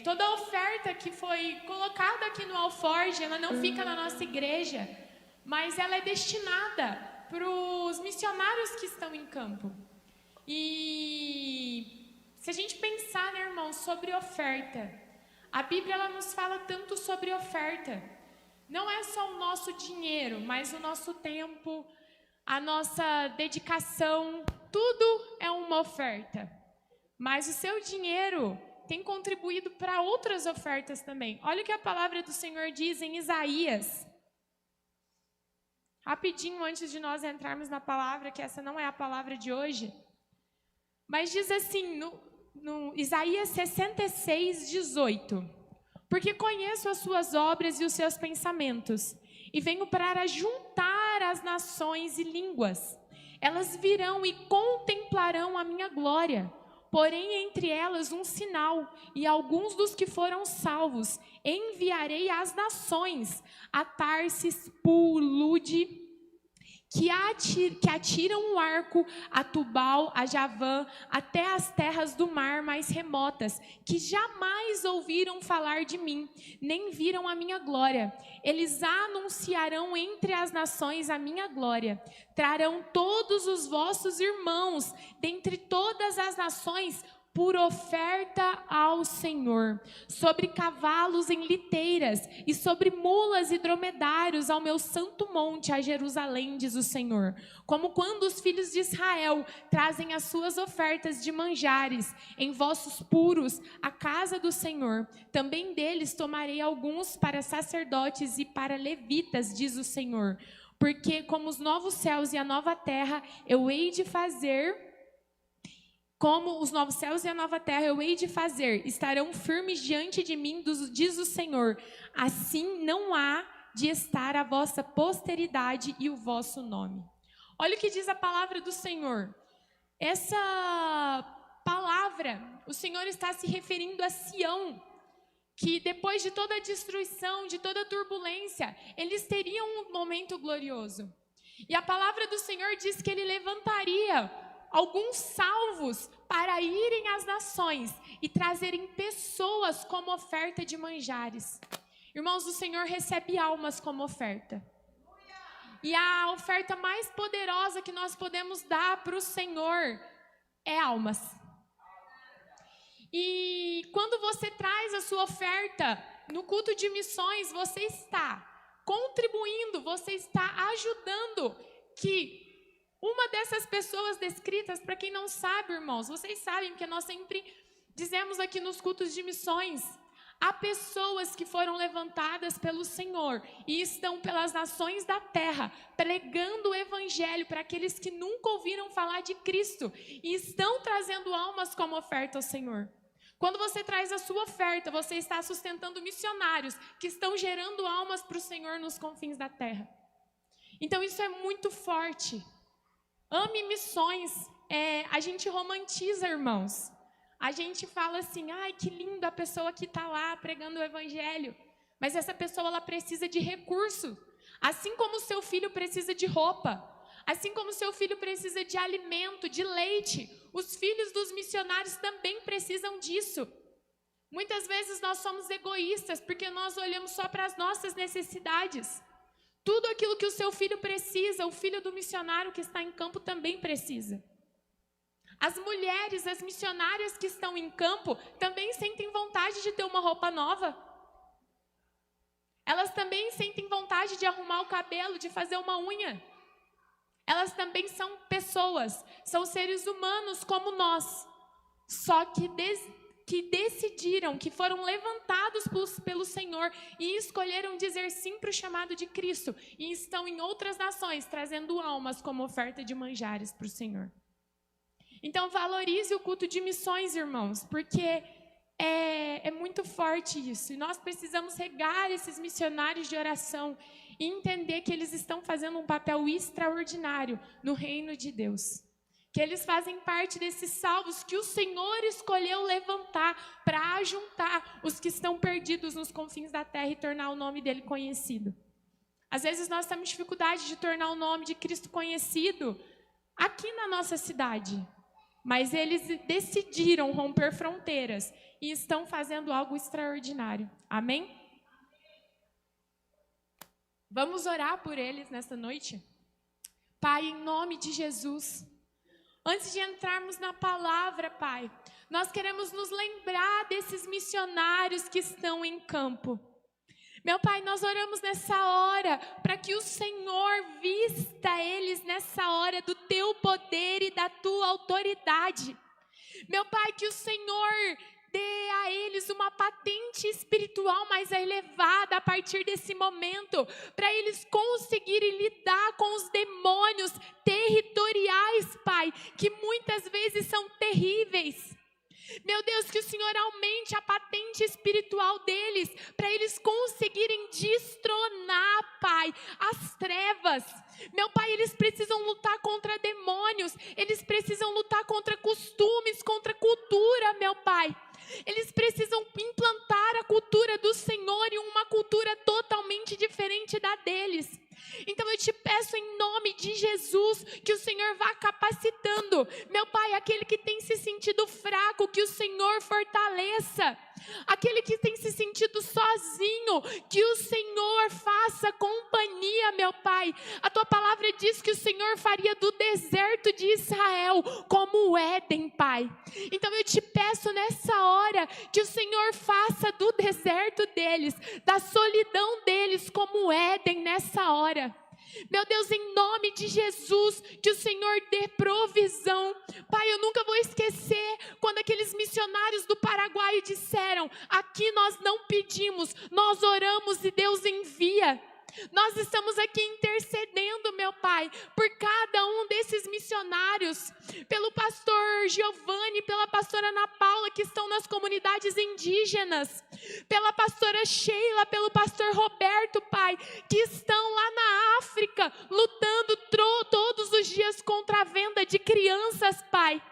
toda a oferta que foi colocada aqui no Alforge, ela não fica na nossa igreja, mas ela é destinada para os missionários que estão em campo. E se a gente pensar, né, irmãos, sobre oferta, a Bíblia ela nos fala tanto sobre oferta. Não é só o nosso dinheiro, mas o nosso tempo, a nossa dedicação, tudo é uma oferta. Mas o seu dinheiro tem contribuído para outras ofertas também. Olha o que a palavra do Senhor diz em Isaías. Rapidinho, antes de nós entrarmos na palavra, que essa não é a palavra de hoje. Mas diz assim, no Isaías 66, 18. Porque conheço as suas obras e os seus pensamentos, e venho para juntar as nações e línguas. Elas virão e contemplarão a minha glória. Porém, entre elas um sinal, e alguns dos que foram salvos enviarei às nações, a Tarsis, Lude, que atiram um arco a Tubal, a Javã, até as terras do mar mais remotas, que jamais ouviram falar de mim, nem viram a minha glória. Eles anunciarão entre as nações a minha glória. Trarão todos os vossos irmãos, dentre todas as nações, por oferta ao Senhor, sobre cavalos em liteiras, e sobre mulas e dromedários ao meu santo monte, a Jerusalém, diz o Senhor. Como quando os filhos de Israel trazem as suas ofertas de manjares, em vossos puros, à casa do Senhor. Também deles tomarei alguns para sacerdotes e para levitas, diz o Senhor. Porque como os novos céus e a nova terra, eu hei de fazer... Como os novos céus e a nova terra eu hei de fazer, estarão firmes diante de mim, diz o Senhor. Assim não há de estar a vossa posteridade e o vosso nome. Olha o que diz a palavra do Senhor. Essa palavra, o Senhor está se referindo a Sião, que depois de toda a destruição, de toda a turbulência, eles teriam um momento glorioso. E a palavra do Senhor diz que Ele levantaria alguns salvos para irem às nações e trazerem pessoas como oferta de manjares. Irmãos, o Senhor recebe almas como oferta. E a oferta mais poderosa que nós podemos dar para o Senhor é almas. E quando você traz a sua oferta no culto de missões, você está contribuindo, você está ajudando que uma dessas pessoas descritas, para quem não sabe, irmãos, vocês sabem que nós sempre dizemos aqui nos cultos de missões, há pessoas que foram levantadas pelo Senhor e estão pelas nações da terra, pregando o evangelho para aqueles que nunca ouviram falar de Cristo e estão trazendo almas como oferta ao Senhor. Quando você traz a sua oferta, você está sustentando missionários que estão gerando almas para o Senhor nos confins da terra. Então isso é muito forte. Ame missões, a gente romantiza, irmãos. A gente fala assim, ai, que lindo a pessoa que está lá pregando o evangelho. Mas essa pessoa, ela precisa de recurso. Assim como o seu filho precisa de roupa. Assim como o seu filho precisa de alimento, de leite. Os filhos dos missionários também precisam disso. Muitas vezes nós somos egoístas, porque nós olhamos só para as nossas necessidades. Tudo aquilo que o seu filho precisa, o filho do missionário que está em campo também precisa. As mulheres, as missionárias que estão em campo, também sentem vontade de ter uma roupa nova. Elas também sentem vontade de arrumar o cabelo, de fazer uma unha. Elas também são pessoas, são seres humanos como nós. Só que decidiram, que foram levantados pelo Senhor e escolheram dizer sim para o chamado de Cristo e estão em outras nações trazendo almas como oferta de manjares para o Senhor. Então valorize o culto de missões, irmãos, porque é muito forte isso. E nós precisamos regar esses missionários de oração e entender que eles estão fazendo um papel extraordinário no reino de Deus. Que eles fazem parte desses salvos que o Senhor escolheu levantar para ajuntar os que estão perdidos nos confins da terra e tornar o nome dele conhecido. Às vezes nós temos dificuldade de tornar o nome de Cristo conhecido aqui na nossa cidade. mas eles decidiram romper fronteiras e estão fazendo algo extraordinário. Amém? Vamos orar por eles nesta noite? Pai, em nome de Jesus, antes de entrarmos na palavra, Pai, nós queremos nos lembrar desses missionários que estão em campo. Meu Pai, nós oramos nessa hora para que o Senhor vista eles nessa hora do Teu poder e da Tua autoridade. Meu Pai, que o Senhor dê a eles uma patente espiritual mais elevada a partir desse momento, para eles conseguirem lidar com os demônios territoriais, Pai, que muitas vezes são terríveis. Meu Deus, que o Senhor aumente a patente espiritual deles, para eles conseguirem destronar, Pai, as trevas. Meu Pai, eles precisam lutar contra demônios, eles precisam lutar contra costumes, contra cultura, meu Pai. Eles precisam implantar a cultura do Senhor em uma cultura totalmente diferente da deles. Então eu te peço em nome de Jesus que o Senhor vá capacitando, meu Pai, aquele que tem se sentido fraco, que o Senhor fortaleça, aquele que tem se sentido sozinho, que o Senhor faça companhia, meu Pai. A tua palavra diz que o Senhor faria do deserto de Israel como o Éden, Pai. Então eu te peço nessa hora que o Senhor faça do deserto deles, da solidão deles como o Éden nessa hora. Meu Deus, em nome de Jesus, que o Senhor dê provisão. Pai, eu nunca vou esquecer quando aqueles missionários do Paraguai disseram: aqui nós não pedimos, nós oramos e Deus envia. Nós estamos aqui intercedendo, meu Pai, por cada um desses missionários, pelo pastor Giovanni, pela pastora Ana Paula, que estão nas comunidades indígenas, pela pastora Sheila, pelo pastor Roberto, Pai, que estão lá na África, lutando todos os dias contra a venda de crianças, Pai.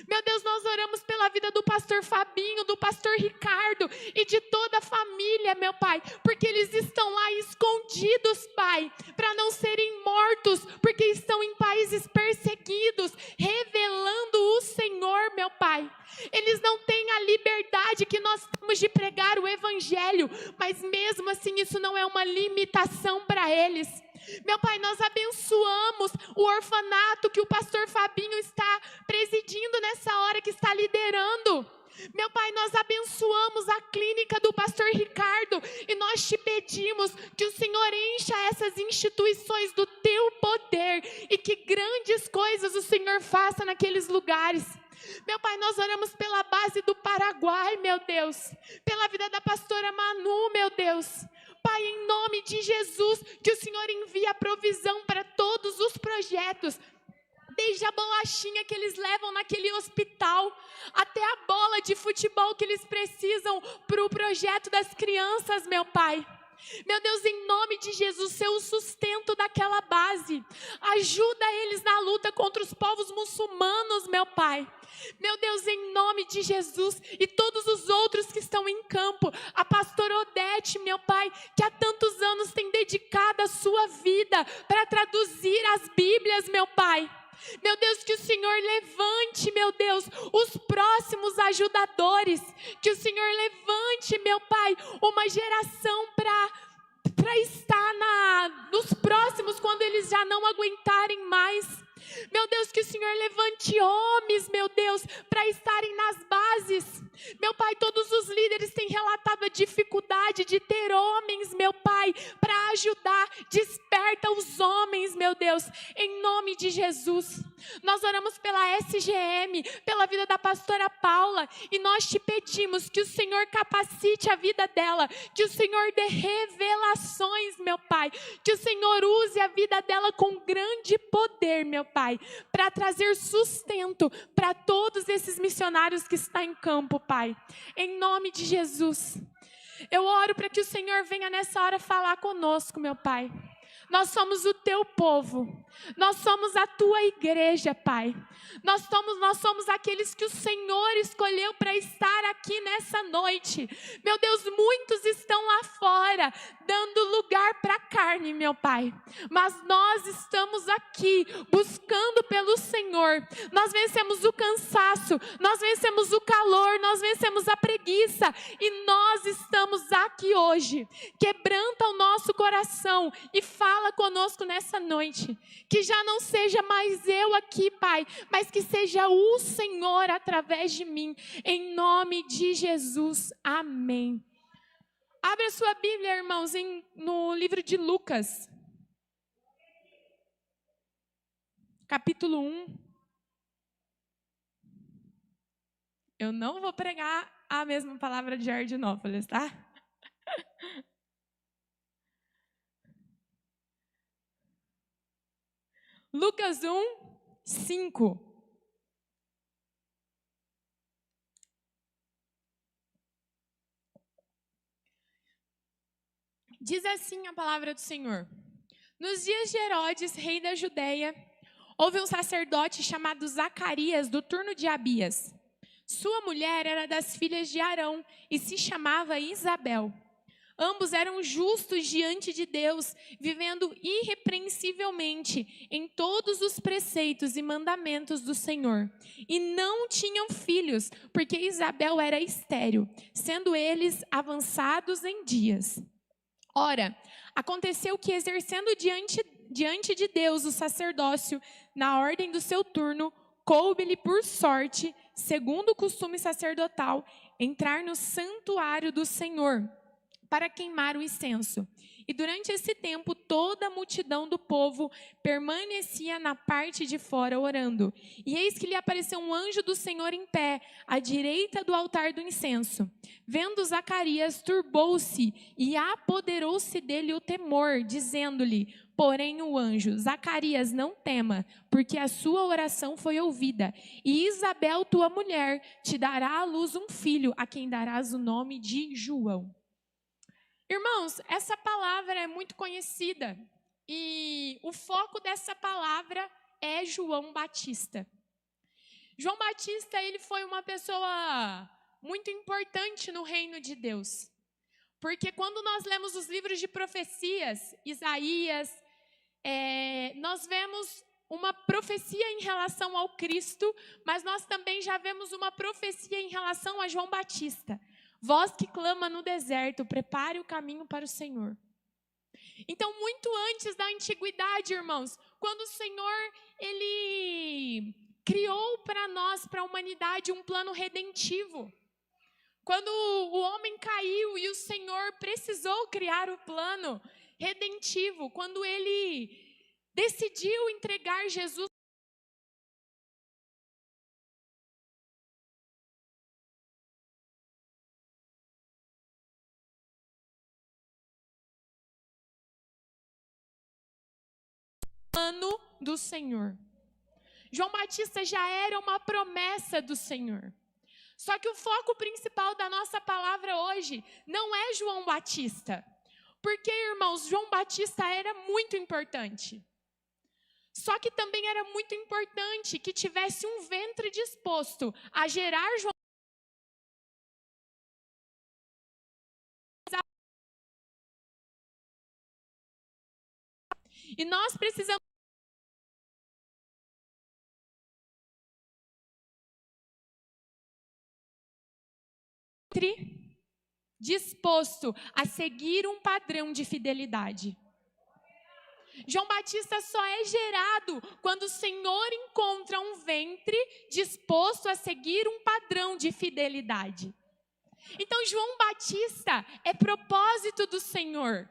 Meu Deus, nós oramos pela vida do pastor Fabinho, do pastor Ricardo e de toda a família, meu Pai, porque eles estão lá escondidos, Pai, para não serem mortos, porque estão em países perseguidos, revelando o Senhor, meu Pai. Eles não têm a liberdade que nós temos de pregar o Evangelho, mas mesmo assim isso não é uma limitação para eles. Meu Pai, nós abençoamos o orfanato que o pastor Fabinho está presidindo nessa hora, que está liderando. Meu Pai, nós abençoamos a clínica do pastor Ricardo e nós te pedimos que o Senhor encha essas instituições do teu poder e que grandes coisas o Senhor faça naqueles lugares. Meu Pai, nós oramos pela base do Paraguai, meu Deus, pela vida da pastora Manu, meu Deus. Pai, em nome de Jesus, que o Senhor envie a provisão para todos os projetos, desde a bolachinha que eles levam naquele hospital, até a bola de futebol que eles precisam para o projeto das crianças, meu Pai. Meu Deus, em nome de Jesus, ser o sustento daquela base. Ajuda eles na luta contra os povos muçulmanos, meu Pai. Meu Deus, em nome de Jesus, e todos os outros que estão em campo, a pastora Odete, meu Pai, que há tantos anos tem dedicado a sua vida para traduzir as Bíblias, meu Pai. Meu Deus, que o Senhor levante, meu Deus, os próximos ajudadores, que o Senhor levante, meu Pai, uma geração para estar nos próximos, quando eles já não aguentarem mais. Meu Deus, que o Senhor levante homens, meu Deus, para estarem nas bases. Meu Pai, todos os líderes têm relatado a dificuldade de ter homens, meu Pai, para ajudar. Desperta os homens, meu Deus, em nome de Jesus. Nós oramos pela SGM, pela vida da pastora Paula, e nós te pedimos que o Senhor capacite a vida dela, que o Senhor dê revelações, meu Pai, que o Senhor use a vida dela com grande poder, meu Pai, para trazer sustento para todos esses missionários que estão em campo, Pai, em nome de Jesus. Eu oro para que o Senhor venha nessa hora falar conosco, meu Pai. Nós somos o teu povo. Nós somos a tua igreja, Pai. Nós somos aqueles que o Senhor escolheu para estar aqui nessa noite. Meu Deus, muitos estão lá fora, dando lugar para a carne, meu Pai. Mas nós estamos aqui, buscando pelo Senhor. Nós vencemos o cansaço, nós vencemos o calor, nós vencemos a preguiça. E nós estamos aqui hoje. Quebranta o nosso coração e fala conosco nessa noite. Que já não seja mais eu aqui, Pai, mas que seja o Senhor através de mim. Em nome de Jesus. Amém. Abra sua Bíblia, irmãos, no livro de Lucas. Capítulo 1. Eu não vou pregar a mesma palavra de Jardinópolis, tá? Lucas 1, 5. Diz assim a palavra do Senhor. Nos dias de Herodes, rei da Judeia, houve um sacerdote chamado Zacarias, do turno de Abias. Sua mulher era das filhas de Arão e se chamava Isabel. Ambos eram justos diante de Deus, vivendo irrepreensivelmente em todos os preceitos e mandamentos do Senhor. E não tinham filhos, porque Isabel era estéril, sendo eles avançados em dias. Ora, aconteceu que, exercendo diante de Deus o sacerdócio, na ordem do seu turno, coube-lhe por sorte, segundo o costume sacerdotal, entrar no santuário do Senhor, para queimar o incenso. E durante esse tempo, toda a multidão do povo permanecia na parte de fora orando. E eis que lhe apareceu um anjo do Senhor em pé, à direita do altar do incenso. Vendo Zacarias, turbou-se e apoderou-se dele o temor, dizendo-lhe, porém o anjo, Zacarias, não tema, porque a sua oração foi ouvida. E Isabel, tua mulher, te dará à luz um filho, a quem darás o nome de João. Irmãos, essa palavra é muito conhecida e o foco dessa palavra é João Batista. João Batista, ele foi uma pessoa muito importante no reino de Deus. Porque quando nós lemos os livros de profecias, Isaías, nós vemos uma profecia em relação ao Cristo, mas nós também já vemos uma profecia em relação a João Batista. Voz que clama no deserto, prepare o caminho para o Senhor. Então, muito antes da antiguidade, irmãos, quando o Senhor, ele criou para nós, para a humanidade, um plano redentivo. Quando o homem caiu e o Senhor precisou criar o plano redentivo, quando ele decidiu entregar Jesus plano do Senhor. João Batista já era uma promessa do Senhor. Só que o foco principal da nossa palavra hoje não é João Batista. Porque, irmãos, João Batista era muito importante. Só que também era muito importante que tivesse um ventre disposto a gerar João. E nós precisamos disposto a seguir um padrão de fidelidade. João Batista só é gerado quando o Senhor encontra um ventre disposto a seguir um padrão de fidelidade. Então, João Batista é propósito do Senhor.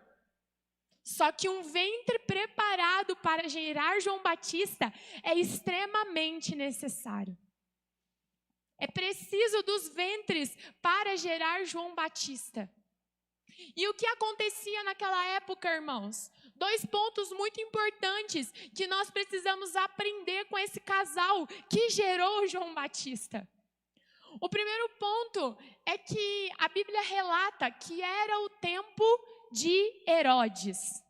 Só que um ventre preparado para gerar João Batista é extremamente necessário. É preciso dos ventres para gerar João Batista. E o que acontecia naquela época, irmãos? 2 pontos muito importantes que nós precisamos aprender com esse casal que gerou João Batista. O primeiro ponto é que a Bíblia relata que era o tempo de Herodes.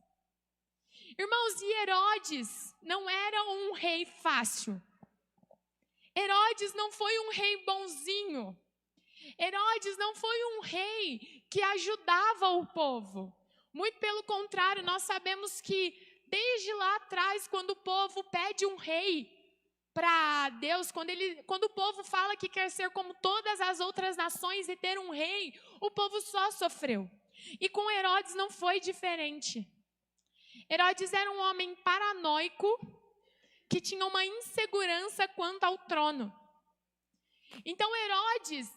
Irmãos, e Herodes não era um rei fácil. Herodes não foi um rei bonzinho. Herodes não foi um rei que ajudava o povo. Muito pelo contrário, nós sabemos que desde lá atrás, quando o povo pede um rei para Deus, quando o povo fala que quer ser como todas as outras nações e ter um rei, o povo só sofreu. E com Herodes não foi diferente. Herodes era um homem paranoico que tinha uma insegurança quanto ao trono. Então Herodes,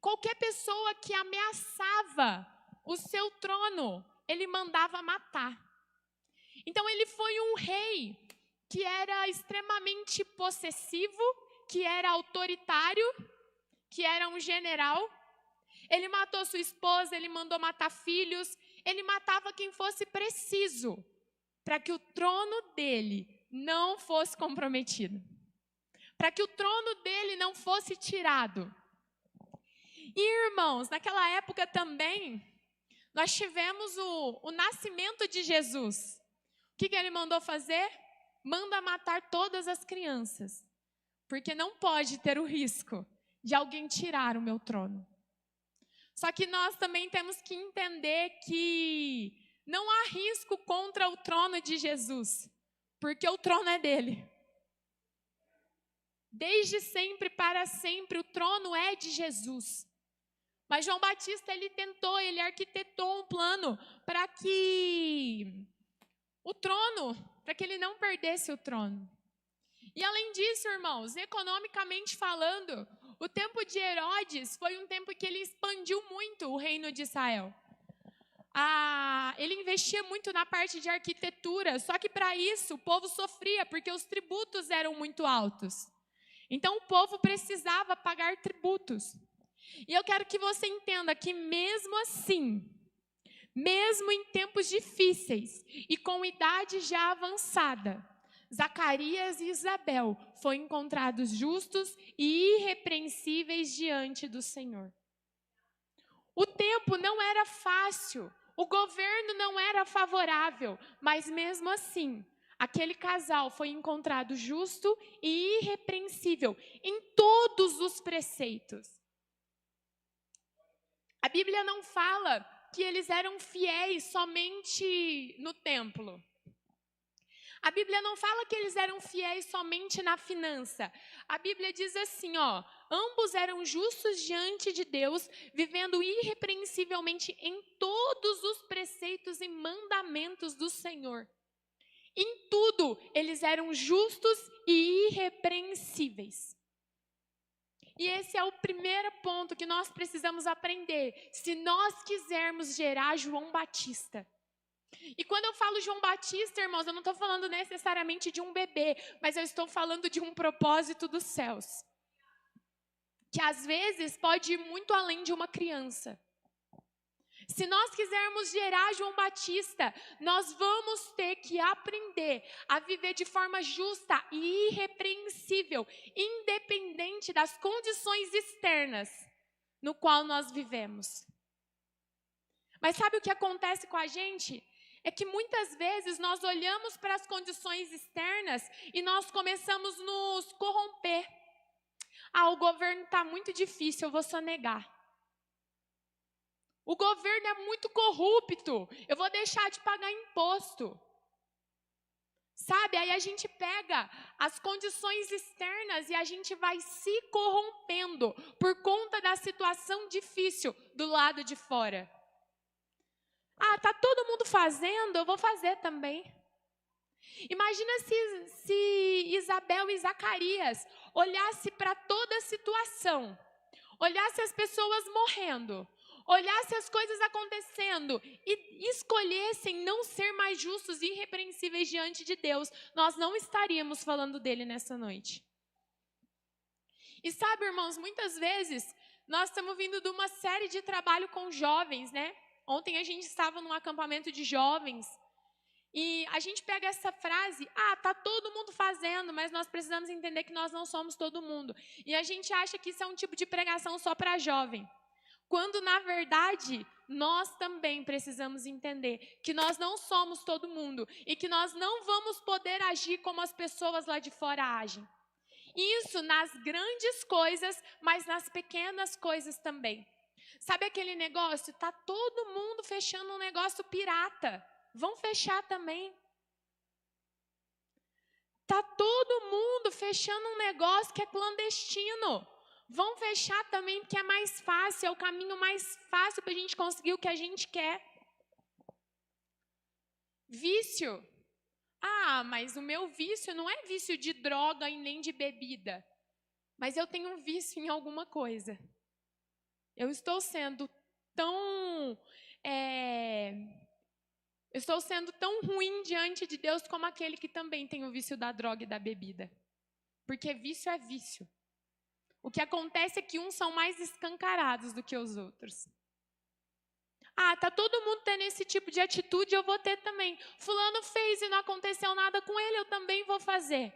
qualquer pessoa que ameaçava o seu trono, ele mandava matar. Então ele foi um rei que era extremamente possessivo, que era autoritário, que era um general. Ele matou sua esposa, ele mandou matar filhos, ele matava quem fosse preciso para que o trono dele não fosse comprometido, para que o trono dele não fosse tirado. E irmãos, naquela época também, nós tivemos o nascimento de Jesus. O que ele mandou fazer? Manda matar todas as crianças, porque não pode ter o risco de alguém tirar o meu trono. Só que nós também temos que entender que não há risco contra o trono de Jesus, porque o trono é dele. Desde sempre, para sempre, o trono é de Jesus. Mas João Batista, ele arquitetou um plano para que ele não perdesse o trono. E além disso, irmãos, economicamente falando, o tempo de Herodes foi um tempo que ele expandiu muito o reino de Israel. Ele investia muito na parte de arquitetura, só que para isso o povo sofria, porque os tributos eram muito altos. Então o povo precisava pagar tributos. E eu quero que você entenda que mesmo assim, mesmo em tempos difíceis e com idade já avançada, Zacarias e Isabel foram encontrados justos e irrepreensíveis diante do Senhor. O tempo não era fácil, o governo não era favorável, mas mesmo assim, aquele casal foi encontrado justo e irrepreensível em todos os preceitos. A Bíblia não fala que eles eram fiéis somente no templo. A Bíblia não fala que eles eram fiéis somente na finança. A Bíblia diz assim, ambos eram justos diante de Deus, vivendo irrepreensivelmente em todos os preceitos e mandamentos do Senhor. Em tudo, eles eram justos e irrepreensíveis. E esse é o primeiro ponto que nós precisamos aprender, se nós quisermos gerar João Batista. E quando eu falo João Batista, irmãos, eu não estou falando necessariamente de um bebê, mas eu estou falando de um propósito dos céus, que às vezes pode ir muito além de uma criança. Se nós quisermos gerar João Batista, nós vamos ter que aprender a viver de forma justa e irrepreensível, independente das condições externas no qual nós vivemos. Mas sabe o que acontece com a gente? É que muitas vezes nós olhamos para as condições externas e nós começamos a nos corromper. O governo está muito difícil, eu vou sonegar. O governo é muito corrupto, eu vou deixar de pagar imposto. Sabe, aí a gente pega as condições externas e a gente vai se corrompendo por conta da situação difícil do lado de fora. Tá todo mundo fazendo, eu vou fazer também. Imagina se Isabel e Zacarias olhassem para toda a situação, olhassem as pessoas morrendo, olhassem as coisas acontecendo e escolhessem não ser mais justos e irrepreensíveis diante de Deus, nós não estaríamos falando dele nessa noite. E sabe, irmãos, muitas vezes nós estamos vindo de uma série de trabalho com jovens, né? Ontem a gente estava num acampamento de jovens e a gente pega essa frase, tá todo mundo fazendo, mas nós precisamos entender que nós não somos todo mundo. E a gente acha que isso é um tipo de pregação só para jovem. Quando, na verdade, nós também precisamos entender que nós não somos todo mundo e que nós não vamos poder agir como as pessoas lá de fora agem. Isso nas grandes coisas, mas nas pequenas coisas também. Sabe aquele negócio? Tá todo mundo fechando um negócio pirata. Vão fechar também. Tá todo mundo fechando um negócio que é clandestino. Vão fechar também porque é mais fácil, é o caminho mais fácil para a gente conseguir o que a gente quer. Vício. Ah, mas o meu vício não é vício de droga e nem de bebida. Mas eu tenho um vício em alguma coisa. Eu estou sendo tão ruim diante de Deus como aquele que também tem o vício da droga e da bebida. Porque vício é vício. O que acontece é que uns são mais escancarados do que os outros. Ah, tá todo mundo tendo esse tipo de atitude, eu vou ter também. Fulano fez e não aconteceu nada com ele, eu também vou fazer.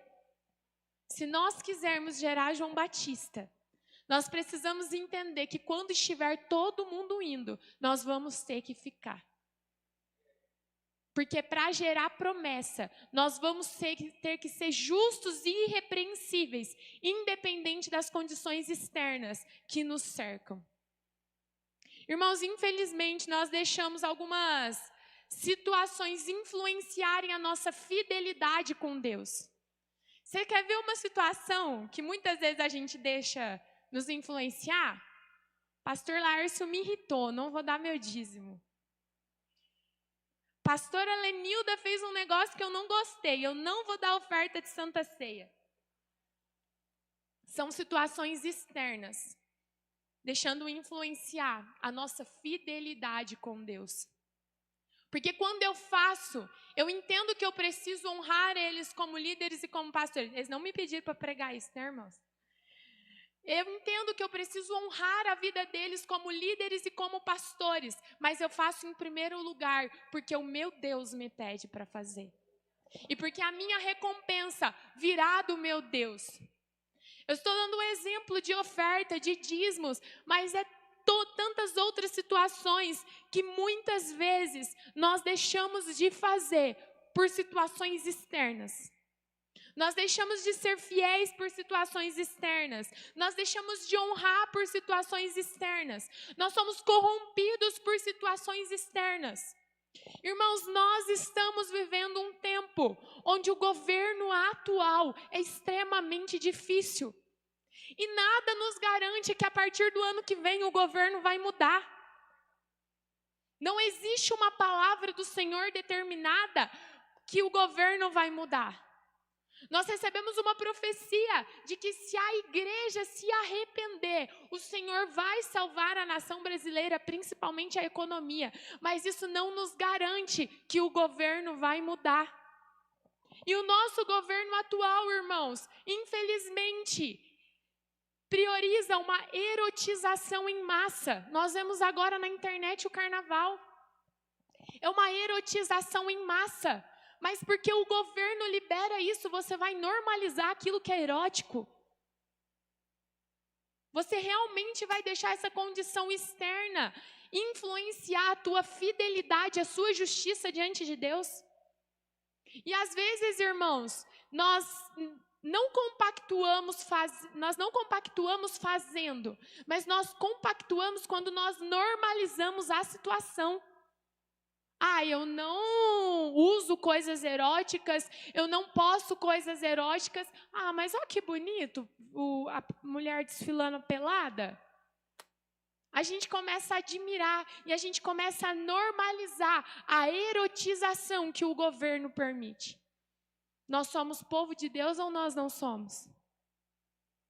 Se nós quisermos gerar João Batista, nós precisamos entender que quando estiver todo mundo indo, nós vamos ter que ficar. Porque para gerar promessa, nós vamos ter que ser justos e irrepreensíveis, independente das condições externas que nos cercam. Irmãos, infelizmente, nós deixamos algumas situações influenciarem a nossa fidelidade com Deus. Você quer ver uma situação que muitas vezes a gente deixa nos influenciar? Pastor Lárcio me irritou, não vou dar meu dízimo. Pastora Lenilda fez um negócio que eu não gostei, eu não vou dar oferta de Santa Ceia. São situações externas, deixando influenciar a nossa fidelidade com Deus. Porque quando eu faço, eu entendo que eu preciso honrar eles como líderes e como pastores. Eles não me pediram para pregar isso, né, irmãos? Eu entendo que eu preciso honrar a vida deles como líderes e como pastores, mas eu faço em primeiro lugar porque o meu Deus me pede para fazer. E porque a minha recompensa virá do meu Deus. Eu estou dando um exemplo de oferta, de dízimos, mas é tantas outras situações que muitas vezes nós deixamos de fazer por situações externas. Nós deixamos de ser fiéis por situações externas. Nós deixamos de honrar por situações externas. Nós somos corrompidos por situações externas. Irmãos, nós estamos vivendo um tempo onde o governo atual é extremamente difícil. E nada nos garante que a partir do ano que vem o governo vai mudar. Não existe uma palavra do Senhor determinada que o governo vai mudar. Nós recebemos uma profecia de que se a igreja se arrepender, o Senhor vai salvar a nação brasileira, principalmente a economia. Mas isso não nos garante que o governo vai mudar. E o nosso governo atual, irmãos, infelizmente, prioriza uma erotização em massa. Nós vemos agora na internet o carnaval. É uma erotização em massa. Mas porque o governo libera isso, você vai normalizar aquilo que é erótico? Você realmente vai deixar essa condição externa influenciar a tua fidelidade, a sua justiça diante de Deus? E às vezes, irmãos, nós não compactuamos fazendo, mas nós compactuamos quando nós normalizamos a situação. Ah, eu não uso coisas eróticas, eu não posto coisas eróticas. Ah, mas olha que bonito, a mulher desfilando pelada. A gente começa a admirar e a gente começa a normalizar a erotização que o governo permite. Nós somos povo de Deus ou nós não somos?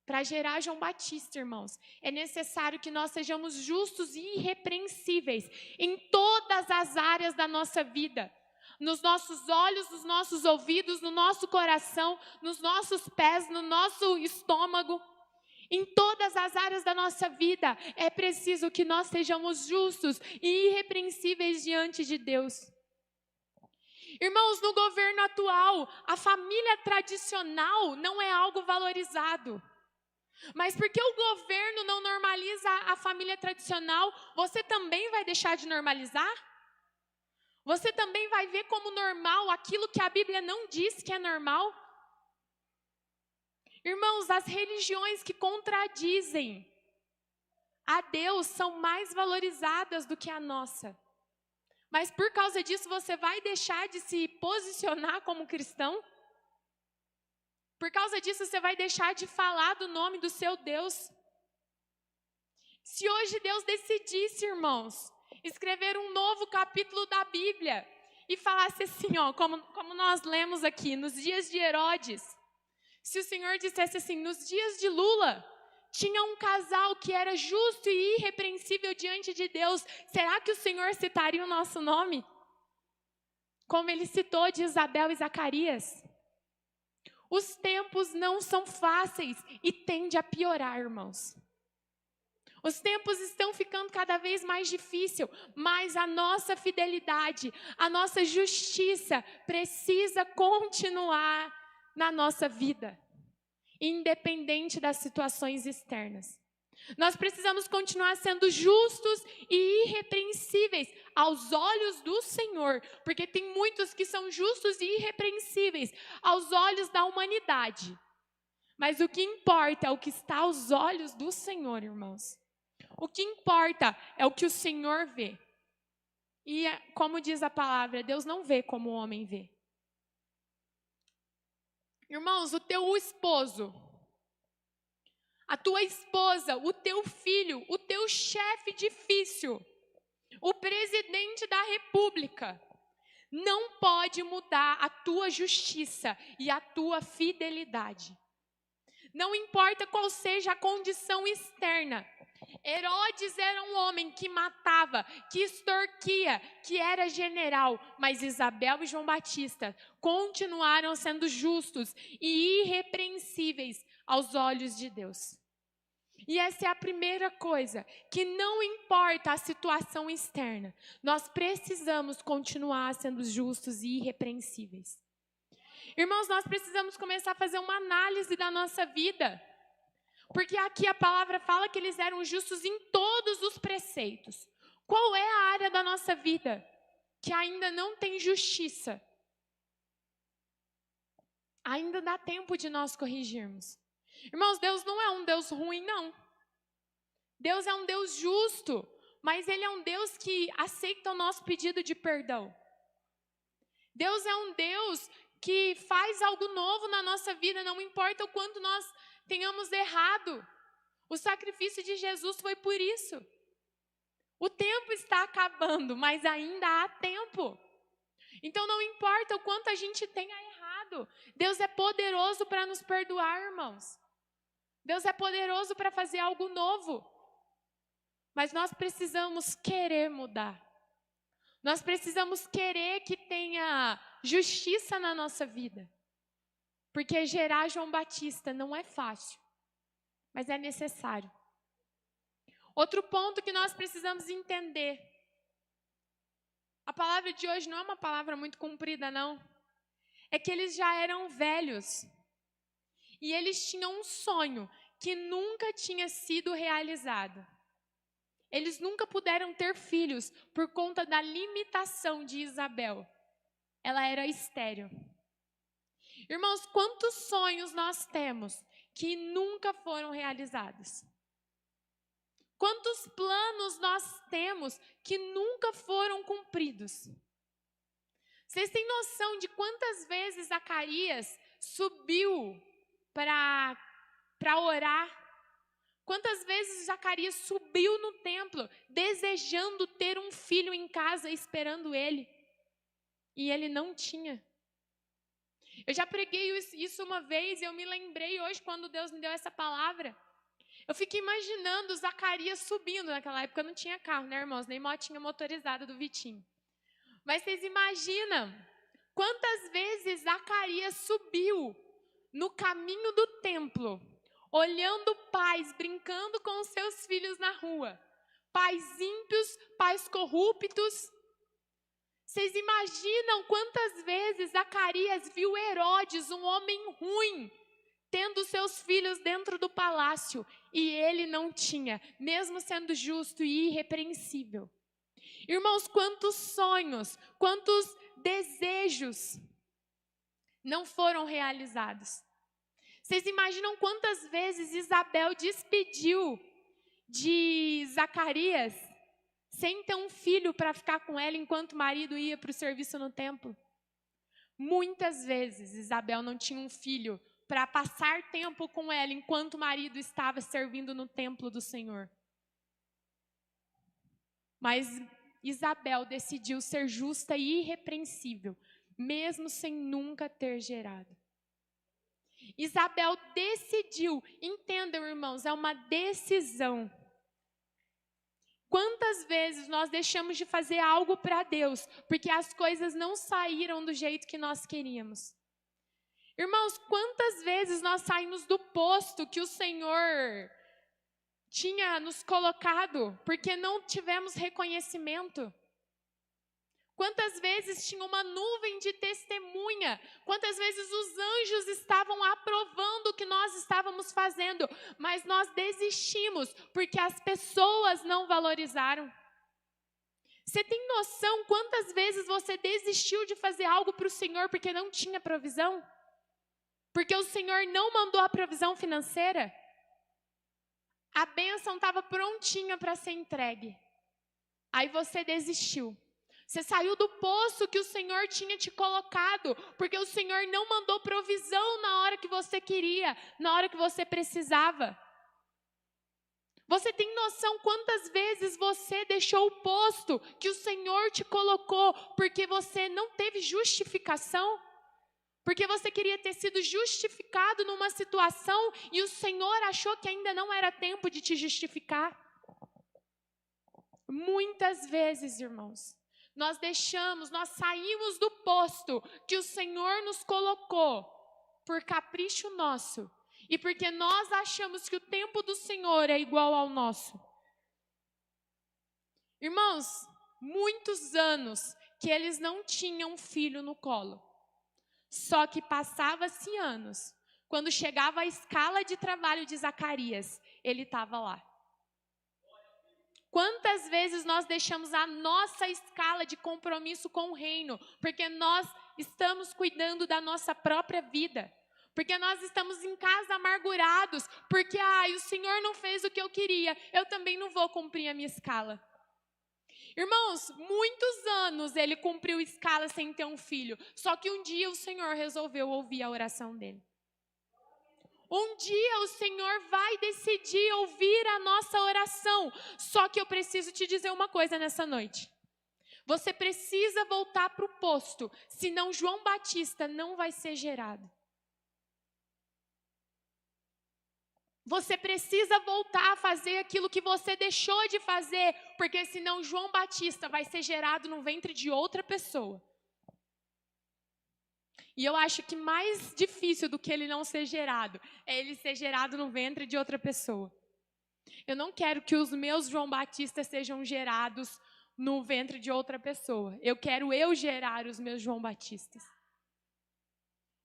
Para gerar João Batista, irmãos, é necessário que nós sejamos justos e irrepreensíveis em todas as áreas da nossa vida. Nos nossos olhos, nos nossos ouvidos, no nosso coração, nos nossos pés, no nosso estômago. Em todas as áreas da nossa vida, é preciso que nós sejamos justos e irrepreensíveis diante de Deus. Irmãos, no governo atual, a família tradicional não é algo valorizado. Mas porque o governo não normaliza a família tradicional, você também vai deixar de normalizar? Você também vai ver como normal aquilo que a Bíblia não diz que é normal? Irmãos, as religiões que contradizem a Deus são mais valorizadas do que a nossa. Mas por causa disso você vai deixar de se posicionar como cristão? Por causa disso você vai deixar de falar do nome do seu Deus? Se hoje Deus decidisse, irmãos, escrever um novo capítulo da Bíblia e falasse assim, ó, como nós lemos aqui, nos dias de Herodes, se o Senhor dissesse assim, nos dias de Lula, tinha um casal que era justo e irrepreensível diante de Deus, será que o Senhor citaria o nosso nome? Como ele citou de Isabel e Zacarias. Os tempos não são fáceis e tende a piorar, irmãos. Os tempos estão ficando cada vez mais difíceis, mas a nossa fidelidade, a nossa justiça precisa continuar na nossa vida, independente das situações externas. Nós precisamos continuar sendo justos e irrepreensíveis aos olhos do Senhor, porque tem muitos que são justos e irrepreensíveis aos olhos da humanidade. Mas o que importa é o que está aos olhos do Senhor, irmãos. O que importa é o que o Senhor vê. E como diz a palavra, Deus não vê como o homem vê. Irmãos, o teu esposo, a tua esposa, o teu filho, o teu chefe difícil, o presidente da república, não pode mudar a tua justiça e a tua fidelidade. Não importa qual seja a condição externa. Herodes era um homem que matava, que extorquia, que era general, mas Isabel e João Batista continuaram sendo justos e irrepreensíveis aos olhos de Deus. E essa é a primeira coisa, que não importa a situação externa, nós precisamos continuar sendo justos e irrepreensíveis. Irmãos, nós precisamos começar a fazer uma análise da nossa vida. Porque aqui a palavra fala que eles eram justos em todos os preceitos. Qual é a área da nossa vida que ainda não tem justiça? Ainda dá tempo de nós corrigirmos. Irmãos, Deus não é um Deus ruim, não. Deus é um Deus justo, mas Ele é um Deus que aceita o nosso pedido de perdão. Deus é um Deus que faz algo novo na nossa vida, não importa o quanto nós tenhamos errado. O sacrifício de Jesus foi por isso. O tempo está acabando, mas ainda há tempo. Então não importa o quanto a gente tenha errado, Deus é poderoso para nos perdoar, irmãos. Deus é poderoso para fazer algo novo. Mas nós precisamos querer mudar. Nós precisamos querer que tenha justiça na nossa vida. Porque gerar João Batista não é fácil, mas é necessário. Outro ponto que nós precisamos entender. A palavra de hoje não é uma palavra muito comprida, não. É que eles já eram velhos. E eles tinham um sonho que nunca tinha sido realizado. Eles nunca puderam ter filhos por conta da limitação de Isabel. Ela era estéril. Irmãos, quantos sonhos nós temos que nunca foram realizados? Quantos planos nós temos que nunca foram cumpridos? Vocês têm noção de quantas vezes Zacarias subiu para orar? Quantas vezes Zacarias subiu no templo desejando ter um filho em casa esperando ele? E ele não tinha. Eu já preguei isso uma vez e eu me lembrei hoje quando Deus me deu essa palavra. Eu fiquei imaginando Zacarias subindo. Naquela época não tinha carro, né, irmãos? Nem motinha motorizada do Vitinho. Mas vocês imaginam quantas vezes Zacarias subiu no caminho do templo, olhando pais brincando com os seus filhos na rua. Pais ímpios, pais corruptos. Vocês imaginam quantas vezes Zacarias viu Herodes, um homem ruim, tendo seus filhos dentro do palácio, e ele não tinha, mesmo sendo justo e irrepreensível. Irmãos, quantos sonhos, quantos desejos não foram realizados? Vocês imaginam quantas vezes Isabel despediu de Zacarias sem ter um filho para ficar com ela enquanto o marido ia para o serviço no templo? Muitas vezes Isabel não tinha um filho para passar tempo com ela enquanto o marido estava servindo no templo do Senhor. Mas Isabel decidiu ser justa e irrepreensível, mesmo sem nunca ter gerado. Isabel decidiu, entendam, irmãos, é uma decisão. Quantas vezes nós deixamos de fazer algo para Deus, porque as coisas não saíram do jeito que nós queríamos? Irmãos, quantas vezes nós saímos do posto que o Senhor tinha nos colocado, porque não tivemos reconhecimento? Quantas vezes tinha uma nuvem de testemunha? Quantas vezes os anjos estavam aprovando o que nós estávamos fazendo, mas nós desistimos porque as pessoas não valorizaram? Você tem noção quantas vezes você desistiu de fazer algo para o Senhor porque não tinha provisão? Porque o Senhor não mandou a provisão financeira? A bênção estava prontinha para ser entregue. Aí você desistiu. Você saiu do poço que o Senhor tinha te colocado, porque o Senhor não mandou provisão na hora que você queria, na hora que você precisava. Você tem noção quantas vezes você deixou o posto que o Senhor te colocou, porque você não teve justificação? Porque você queria ter sido justificado numa situação e o Senhor achou que ainda não era tempo de te justificar? Muitas vezes, irmãos, nós saímos do posto que o Senhor nos colocou por capricho nosso e porque nós achamos que o tempo do Senhor é igual ao nosso. Irmãos, muitos anos que eles não tinham um filho no colo. Só que passava-se anos. Quando chegava a escala de trabalho de Zacarias, ele estava lá. Quantas vezes nós deixamos a nossa escala de compromisso com o reino, porque nós estamos cuidando da nossa própria vida, porque nós estamos em casa amargurados, porque o Senhor não fez o que eu queria, eu também não vou cumprir a minha escala. Irmãos, muitos anos ele cumpriu escala sem ter um filho, só que um dia o Senhor resolveu ouvir a oração dele. Um dia o Senhor vai decidir ouvir a nossa oração. Só que eu preciso te dizer uma coisa nessa noite. Você precisa voltar para o posto, senão João Batista não vai ser gerado. Você precisa voltar a fazer aquilo que você deixou de fazer, porque senão João Batista vai ser gerado no ventre de outra pessoa. E eu acho que mais difícil do que ele não ser gerado, é ele ser gerado no ventre de outra pessoa. Eu não quero que os meus João Batistas sejam gerados no ventre de outra pessoa. Eu quero eu gerar os meus João Batistas.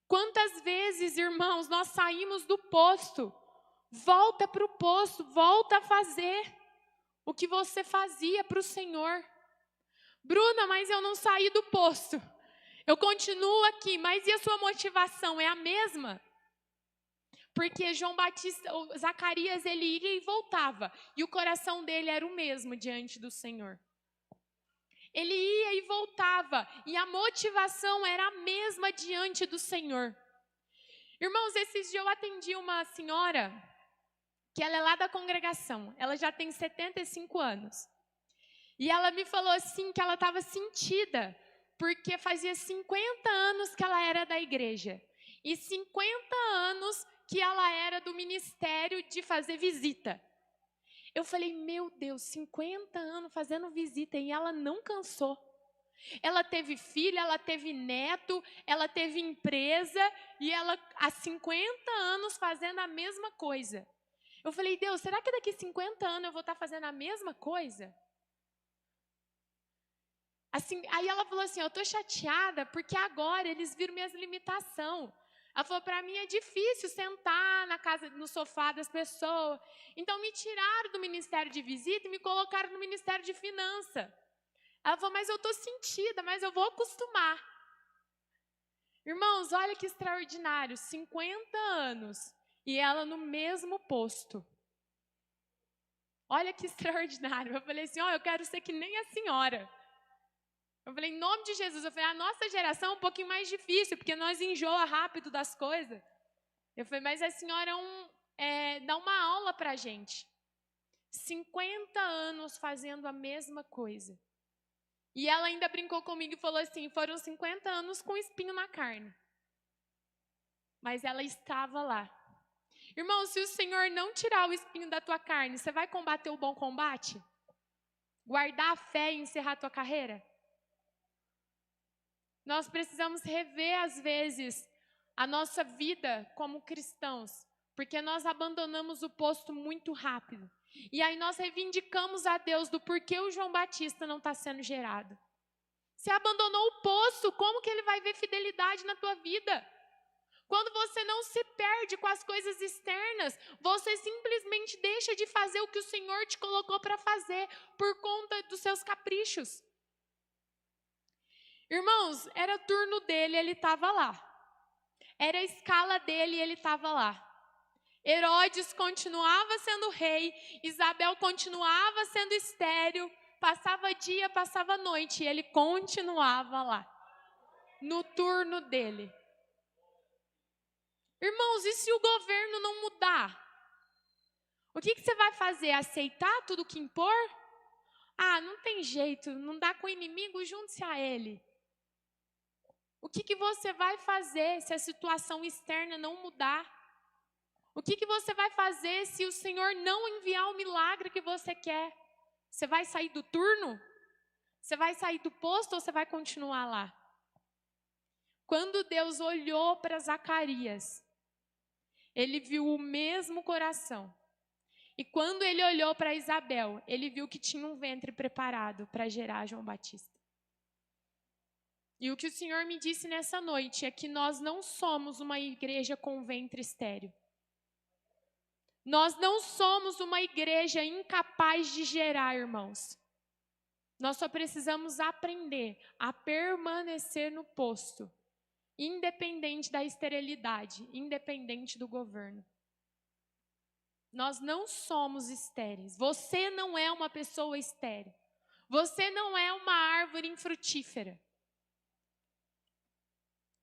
Quantas vezes, irmãos, nós saímos do posto? Volta para o posto, volta a fazer o que você fazia para o Senhor. Bruna, mas eu não saí do posto. Eu continuo aqui, mas e a sua motivação? É a mesma? Porque Zacarias, ele ia e voltava, e o coração dele era o mesmo diante do Senhor. Ele ia e voltava, e a motivação era a mesma diante do Senhor. Irmãos, esses dias eu atendi uma senhora, que ela é lá da congregação, ela já tem 75 anos. E ela me falou assim, que ela estava sentida, porque fazia 50 anos que ela era da igreja. E 50 anos que ela era do ministério de fazer visita. Eu falei, meu Deus, 50 anos fazendo visita e ela não cansou. Ela teve filho, ela teve neto, ela teve empresa e ela há 50 anos fazendo a mesma coisa. Eu falei, Deus, será que daqui 50 anos eu vou estar fazendo a mesma coisa? Assim, aí ela falou assim, eu estou chateada porque agora eles viram minhas limitações. Ela falou, para mim é difícil sentar no sofá das pessoas. Então me tiraram do ministério de visita e me colocaram no ministério de finança. Ela falou, mas eu estou sentida, mas eu vou acostumar. Irmãos, olha que extraordinário, 50 anos e ela no mesmo posto. Olha que extraordinário. Eu falei assim, eu quero ser que nem a senhora. Eu falei, em nome de Jesus. Eu falei, a nossa geração é um pouquinho mais difícil, porque nós enjoa rápido das coisas. Eu falei, mas a senhora dá uma aula pra gente. 50 anos fazendo a mesma coisa. E ela ainda brincou comigo e falou assim, foram 50 anos com espinho na carne. Mas ela estava lá. Irmão, se o Senhor não tirar o espinho da tua carne, você vai combater o bom combate? Guardar a fé e encerrar a tua carreira? Nós precisamos rever, às vezes, a nossa vida como cristãos, porque nós abandonamos o posto muito rápido. E aí nós reivindicamos a Deus do porquê o João Batista não está sendo gerado. Você abandonou o posto, como que ele vai ver fidelidade na tua vida? Quando você não se perde com as coisas externas, você simplesmente deixa de fazer o que o Senhor te colocou para fazer por conta dos seus caprichos. Irmãos, era turno dele, ele estava lá. Era a escala dele e ele estava lá. Herodes continuava sendo rei, Isabel continuava sendo estéril, passava dia, passava noite e ele continuava lá, no turno dele. Irmãos, e se o governo não mudar? O que você vai fazer? Aceitar tudo que impor? Não tem jeito, não dá com o inimigo, junte-se a ele. O que você vai fazer se a situação externa não mudar? O que você vai fazer se o Senhor não enviar o milagre que você quer? Você vai sair do turno? Você vai sair do posto ou você vai continuar lá? Quando Deus olhou para Zacarias, ele viu o mesmo coração. E quando ele olhou para Isabel, ele viu que tinha um ventre preparado para gerar João Batista. E o que o Senhor me disse nessa noite é que nós não somos uma igreja com ventre estéril. Nós não somos uma igreja incapaz de gerar, irmãos. Nós só precisamos aprender a permanecer no posto, independente da esterilidade, independente do governo. Nós não somos estéreis. Você não é uma pessoa estéril. Você não é uma árvore infrutífera.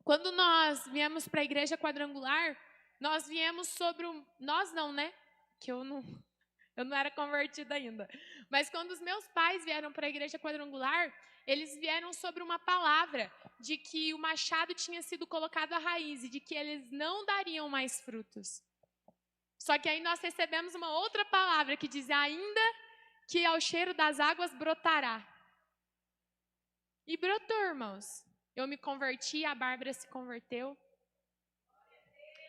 Quando nós viemos para a igreja quadrangular, nós viemos sobre nós não, né? Que eu não era convertida ainda. Mas quando os meus pais vieram para a igreja quadrangular, eles vieram sobre uma palavra de que o machado tinha sido colocado à raiz e de que eles não dariam mais frutos. Só que aí nós recebemos uma outra palavra que diz ainda que ao cheiro das águas brotará. E brotou, irmãos. Eu me converti, a Bárbara se converteu.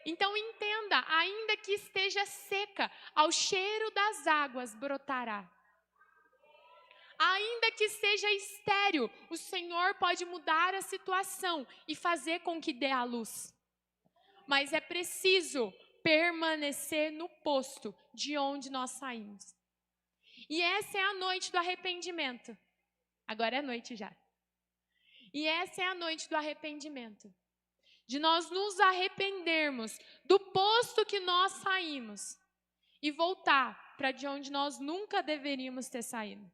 Então entenda, ainda que esteja seca, ao cheiro das águas brotará. Ainda que seja estéril, o Senhor pode mudar a situação e fazer com que dê a luz. Mas é preciso permanecer no posto de onde nós saímos. E essa é a noite do arrependimento. Agora é noite já. E essa é a noite do arrependimento. De nós nos arrependermos do posto que nós saímos e voltar para de onde nós nunca deveríamos ter saído.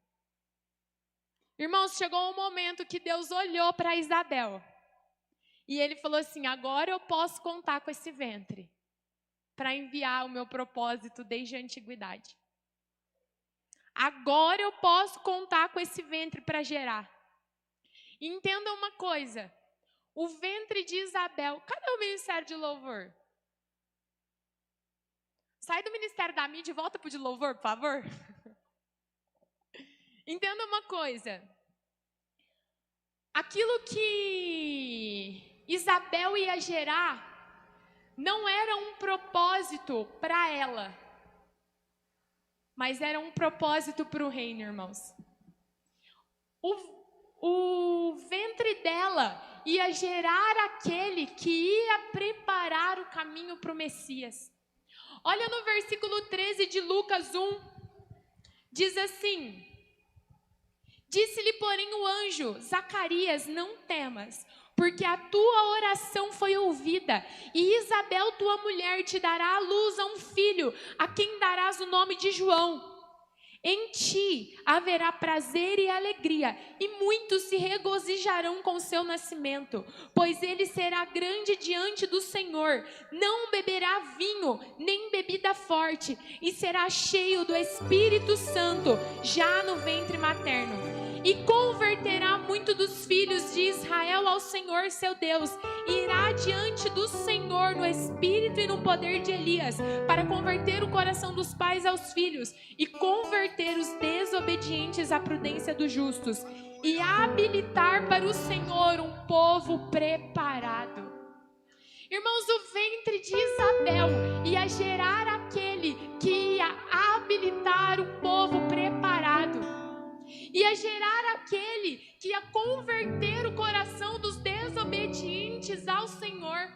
Irmãos, chegou um momento que Deus olhou para Isabel e ele falou assim, agora eu posso contar com esse ventre para enviar o meu propósito desde a antiguidade. Agora eu posso contar com esse ventre para gerar. E entenda uma coisa, o ventre de Isabel, cadê o ministério de louvor? Sai do ministério da mídia e volta para o de louvor, por favor. Entenda uma coisa, aquilo que Isabel ia gerar não era um propósito para ela, mas era um propósito para o reino, irmãos. O ventre dela ia gerar aquele que ia preparar o caminho para o Messias. Olha no versículo 13 de Lucas 1, diz assim: disse-lhe, porém, o anjo: Zacarias, não temas, porque a tua oração foi ouvida, e Isabel, tua mulher, te dará à luz a um filho, a quem darás o nome de João. Em ti haverá prazer e alegria, e muitos se regozijarão com seu nascimento, pois ele será grande diante do Senhor, não beberá vinho, nem bebida forte, e será cheio do Espírito Santo, já no ventre materno. E converterá muito dos filhos de Israel ao Senhor seu Deus, e irá diante do Senhor no espírito e no poder de Elias, para converter o coração dos pais aos filhos, e converter os desobedientes à prudência dos justos, e habilitar para o Senhor um povo preparado. Irmãos, o ventre de Isabel ia gerar aquele que ia habilitar um povo preparado. Ia gerar aquele que ia converter o coração dos desobedientes ao Senhor.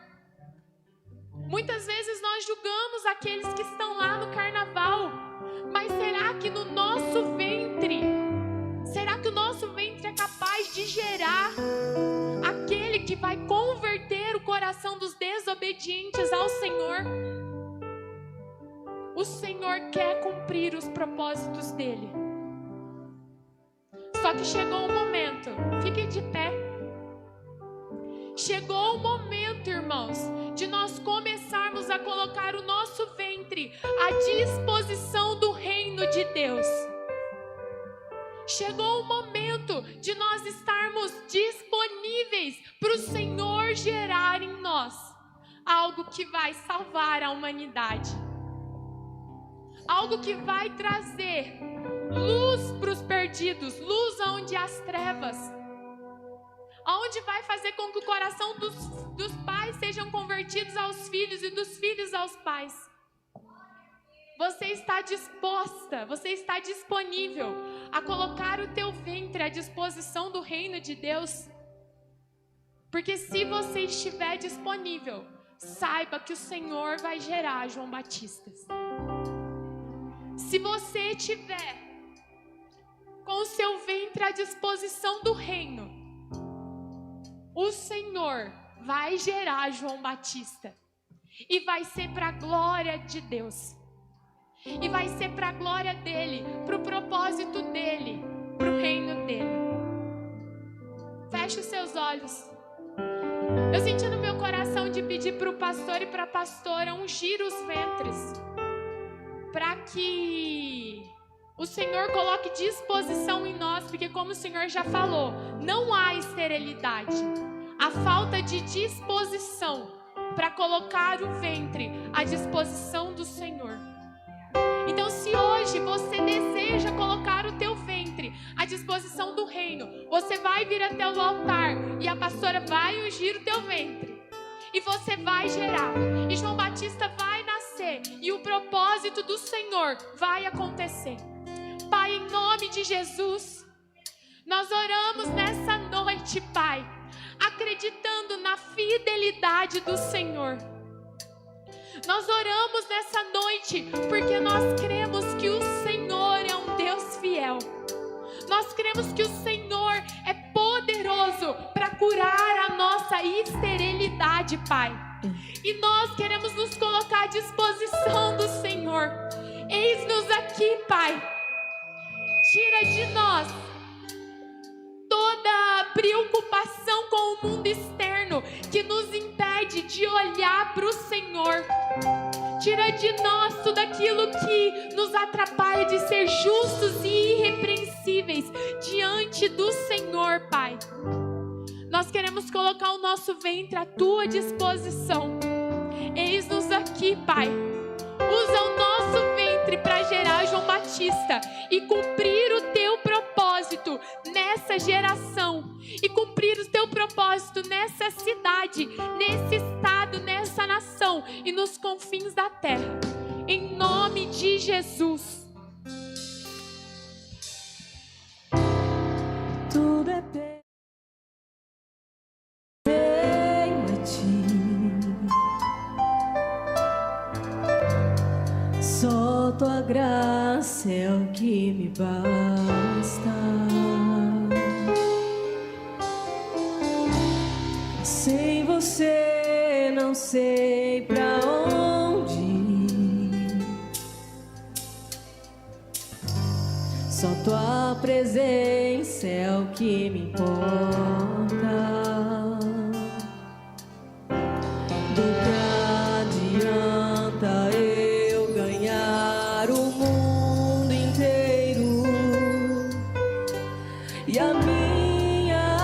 Muitas vezes nós julgamos aqueles que estão lá no carnaval, mas será que no nosso ventre, será que o nosso ventre é capaz de gerar aquele que vai converter o coração dos desobedientes ao Senhor? O Senhor quer cumprir os propósitos dele. Só que chegou um momento, fique de pé. Chegou o momento, irmãos, de nós começarmos a colocar o nosso ventre à disposição do reino de Deus. Chegou o momento de nós estarmos disponíveis para o Senhor gerar em nós algo que vai salvar a humanidade. Algo que vai trazer luz para os perdidos, luz onde há as trevas, onde vai fazer com que o coração dos pais sejam convertidos aos filhos e dos filhos aos pais. Você está disposta, você está disponível a colocar o teu ventre à disposição do reino de Deus? Porque se você estiver disponível, saiba que o Senhor vai gerar João Batistas. Se você tiver com o seu ventre à disposição do reino, o Senhor vai gerar João Batista. E vai ser para a glória de Deus. E vai ser para a glória dele, para o propósito dele, para o reino dele. Feche os seus olhos. Eu senti no meu coração de pedir para o pastor e para a pastora ungir os ventres, para que o Senhor coloque disposição em nós, porque como o Senhor já falou, não há esterilidade, há falta de disposição para colocar o ventre à disposição do Senhor. Então, se hoje você deseja colocar o teu ventre à disposição do reino, você vai vir até o altar e a pastora vai ungir o teu ventre e você vai gerar, e João Batista vai nascer e o propósito do Senhor vai acontecer. Pai, em nome de Jesus, nós oramos nessa noite, Pai, acreditando na fidelidade do Senhor. Nós oramos nessa noite porque nós cremos que o Senhor é um Deus fiel. Nós cremos que o Senhor é poderoso para curar a nossa esterilidade, Pai. E nós queremos nos colocar à disposição do Senhor. Eis-nos aqui, Pai. Tira de nós toda preocupação com o mundo externo que nos impede de olhar para o Senhor. Tira de nós tudo aquilo que nos atrapalha de ser justos e irrepreensíveis diante do Senhor, Pai. Nós queremos colocar o nosso ventre à tua disposição. Eis-nos aqui, Pai. Usa o nosso ventre para gerar João Batista e cumprir o teu propósito nessa geração, e cumprir o teu propósito nessa cidade, nesse estado, nessa nação e nos confins da terra. Em nome de Jesus. Tudo é que me basta. Sem você não sei pra onde ir. Só tua presença é o que me importa. Do que adianta eu ganhar o mundo inteiro e a minha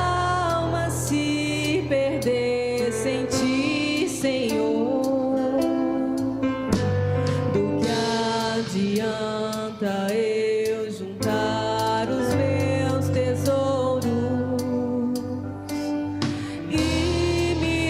alma se perder sem ti, Senhor? Do que adianta eu juntar os meus tesouros e me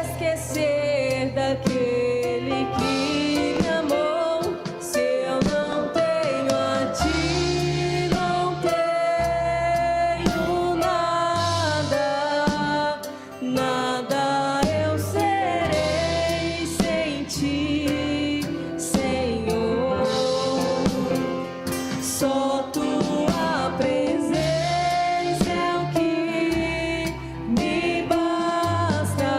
esquecer daquele que me amou? Se eu não tenho a ti, não tenho nada, nada eu serei sem ti, Senhor. Só tua presença é o que me basta.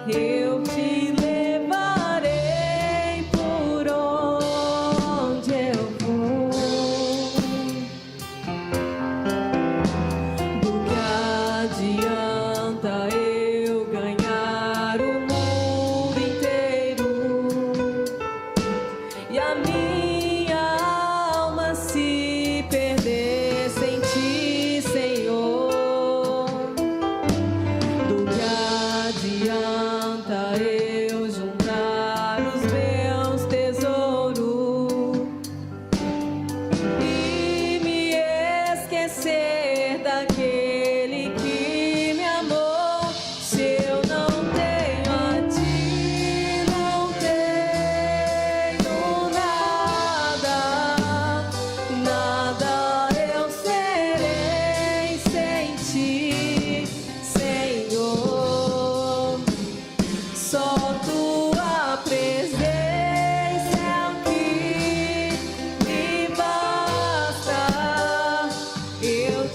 Eu te levarei por onde eu for. Do que adianta eu ganhar o mundo inteiro e a minha alma se perder sem ti, Senhor? Do que adianta eu juntar os meus tesouros e me esquecer daquele que me amou? Se eu não tenho a ti, não tenho nada, nada eu serei sem ti, Senhor. Só tua presença é o que me basta. Eu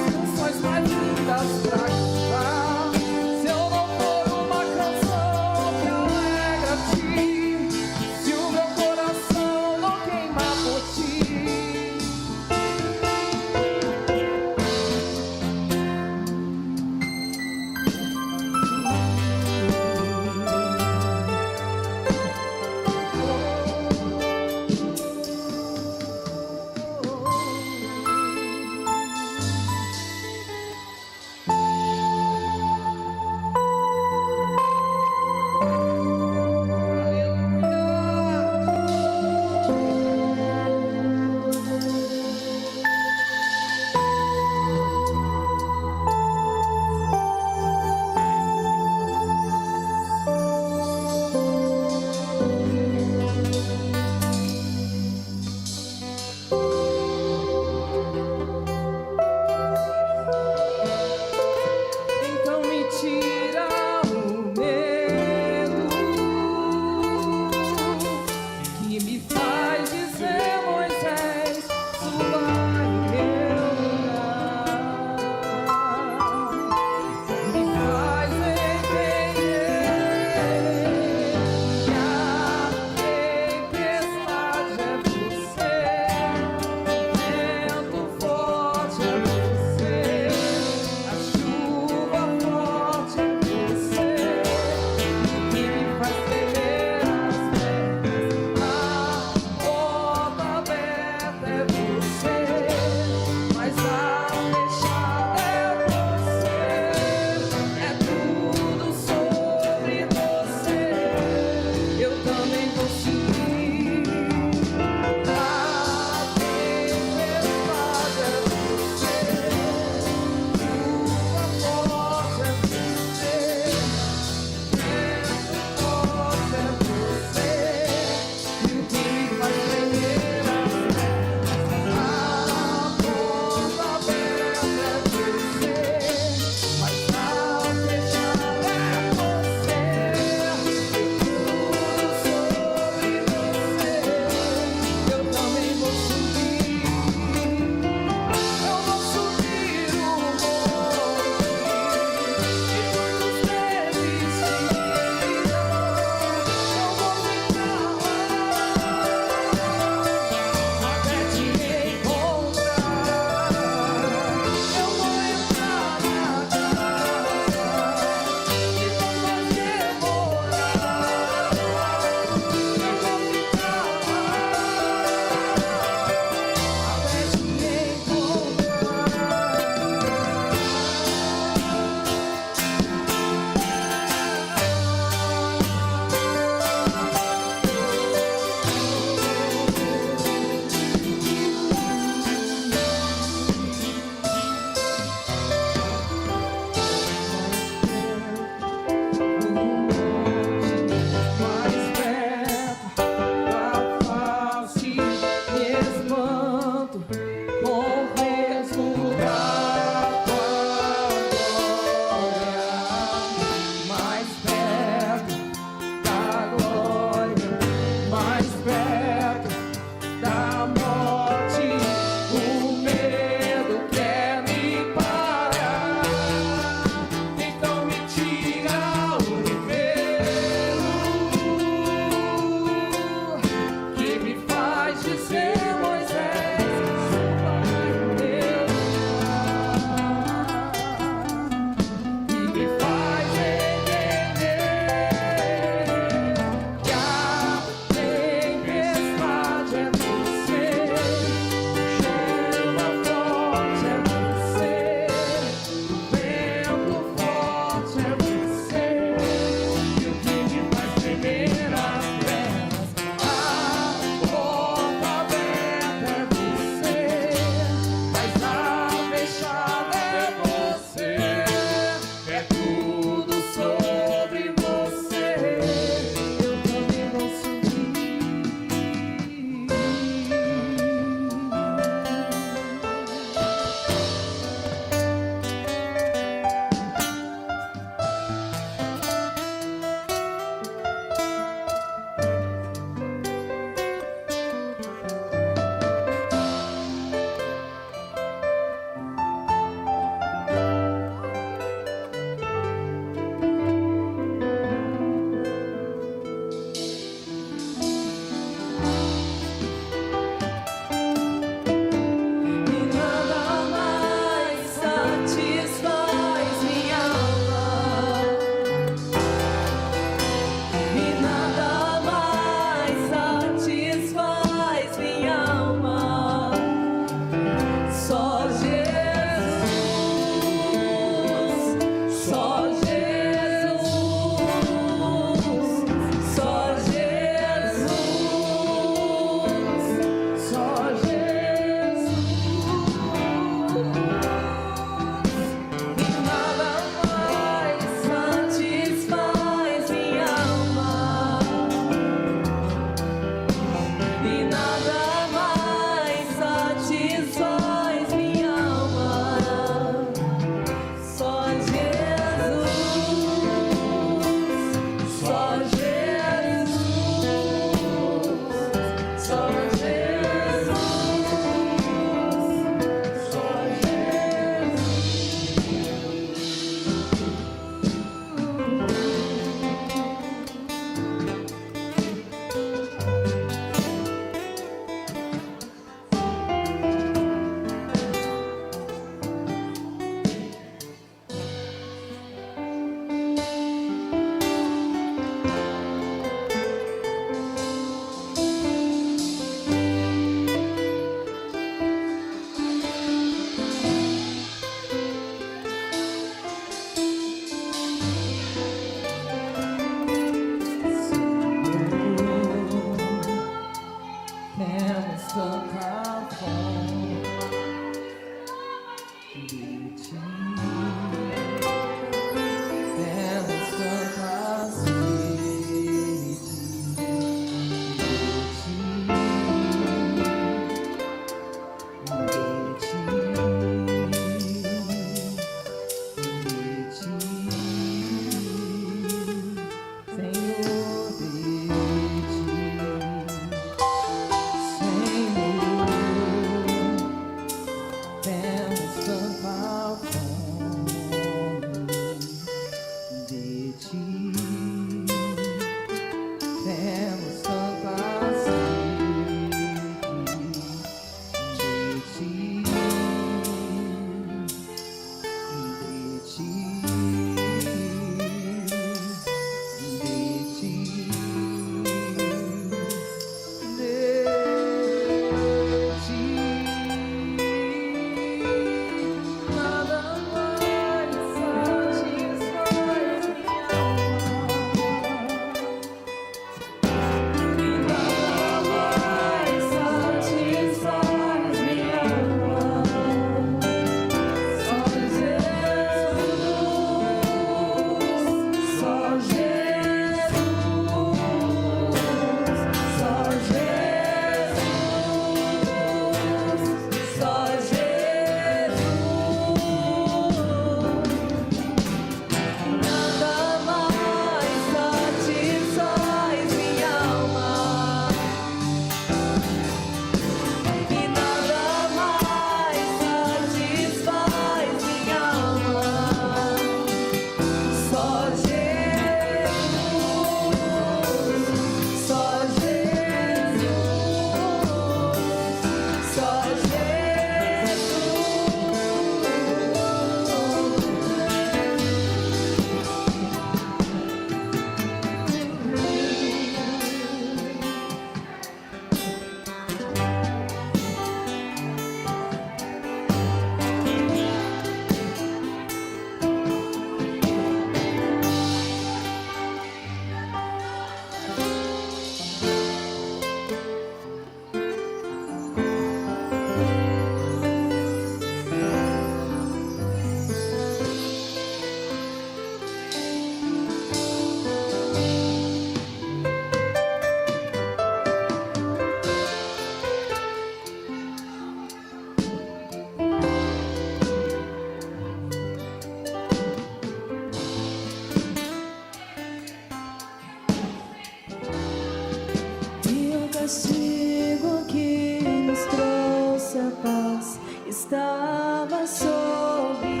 castigo que nos trouxe a paz estava sobre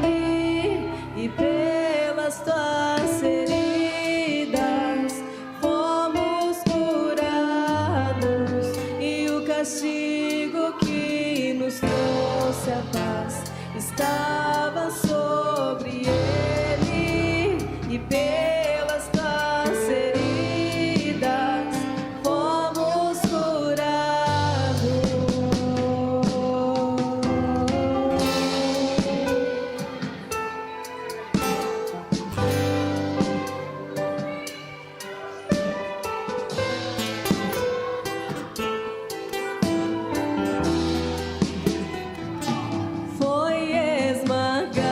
ele, e pelas tuas feridas fomos curados. E o castigo que nos trouxe a paz estava sobre ele, e pelas tuas feridas fomos curados. Foi esmagado,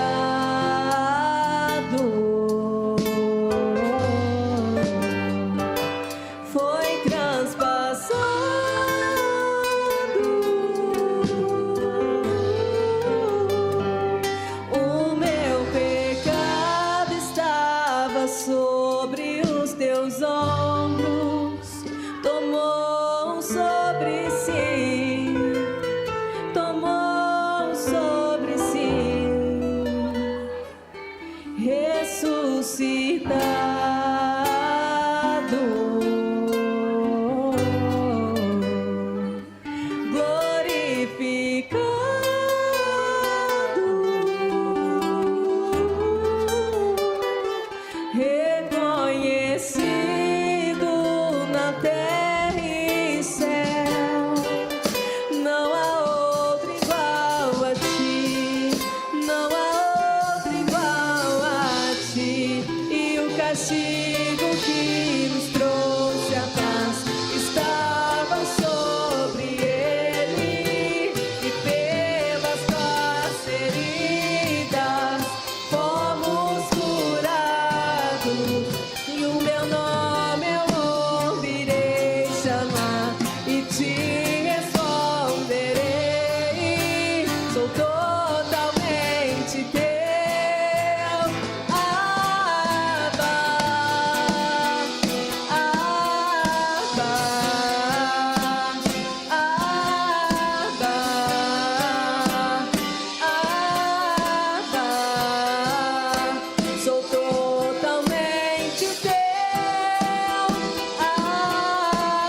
foi transpassado, o meu pecado estava sobre os teus ombros, tomou sobre si, tomou sobre si, ressuscitado, glorificado, reconhecido na terra e céu. Não há outro igual a ti, não há outro igual a ti. E o castigo que nos trouxe a paz estava sobre ele, e pelas tuas feridas fomos curados. E o meu nome eu ouvirei chamar e te responderei. Sou totalmente teu, Abba, Abba, Abba, Abba. Sou totalmente teu, Abba,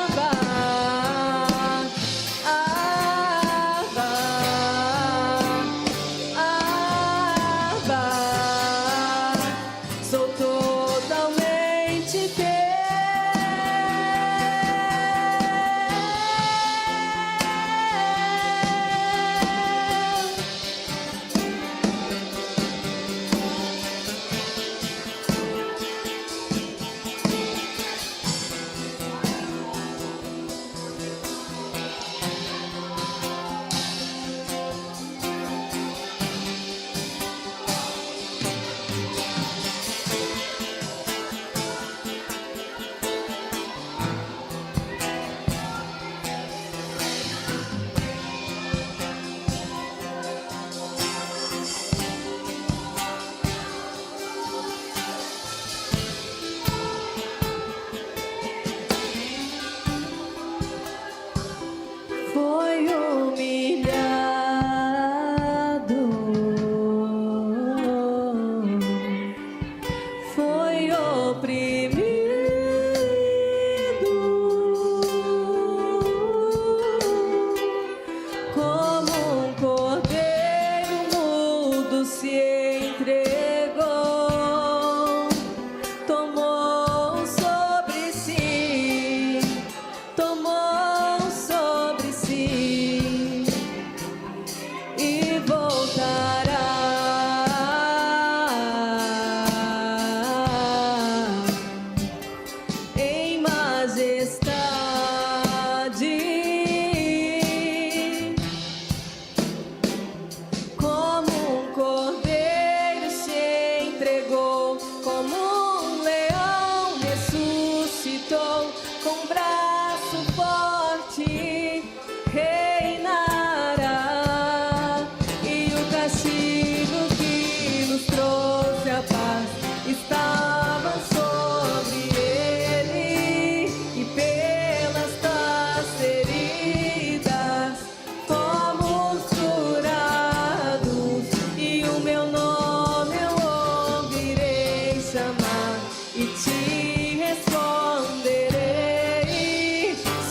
Abba, Abba.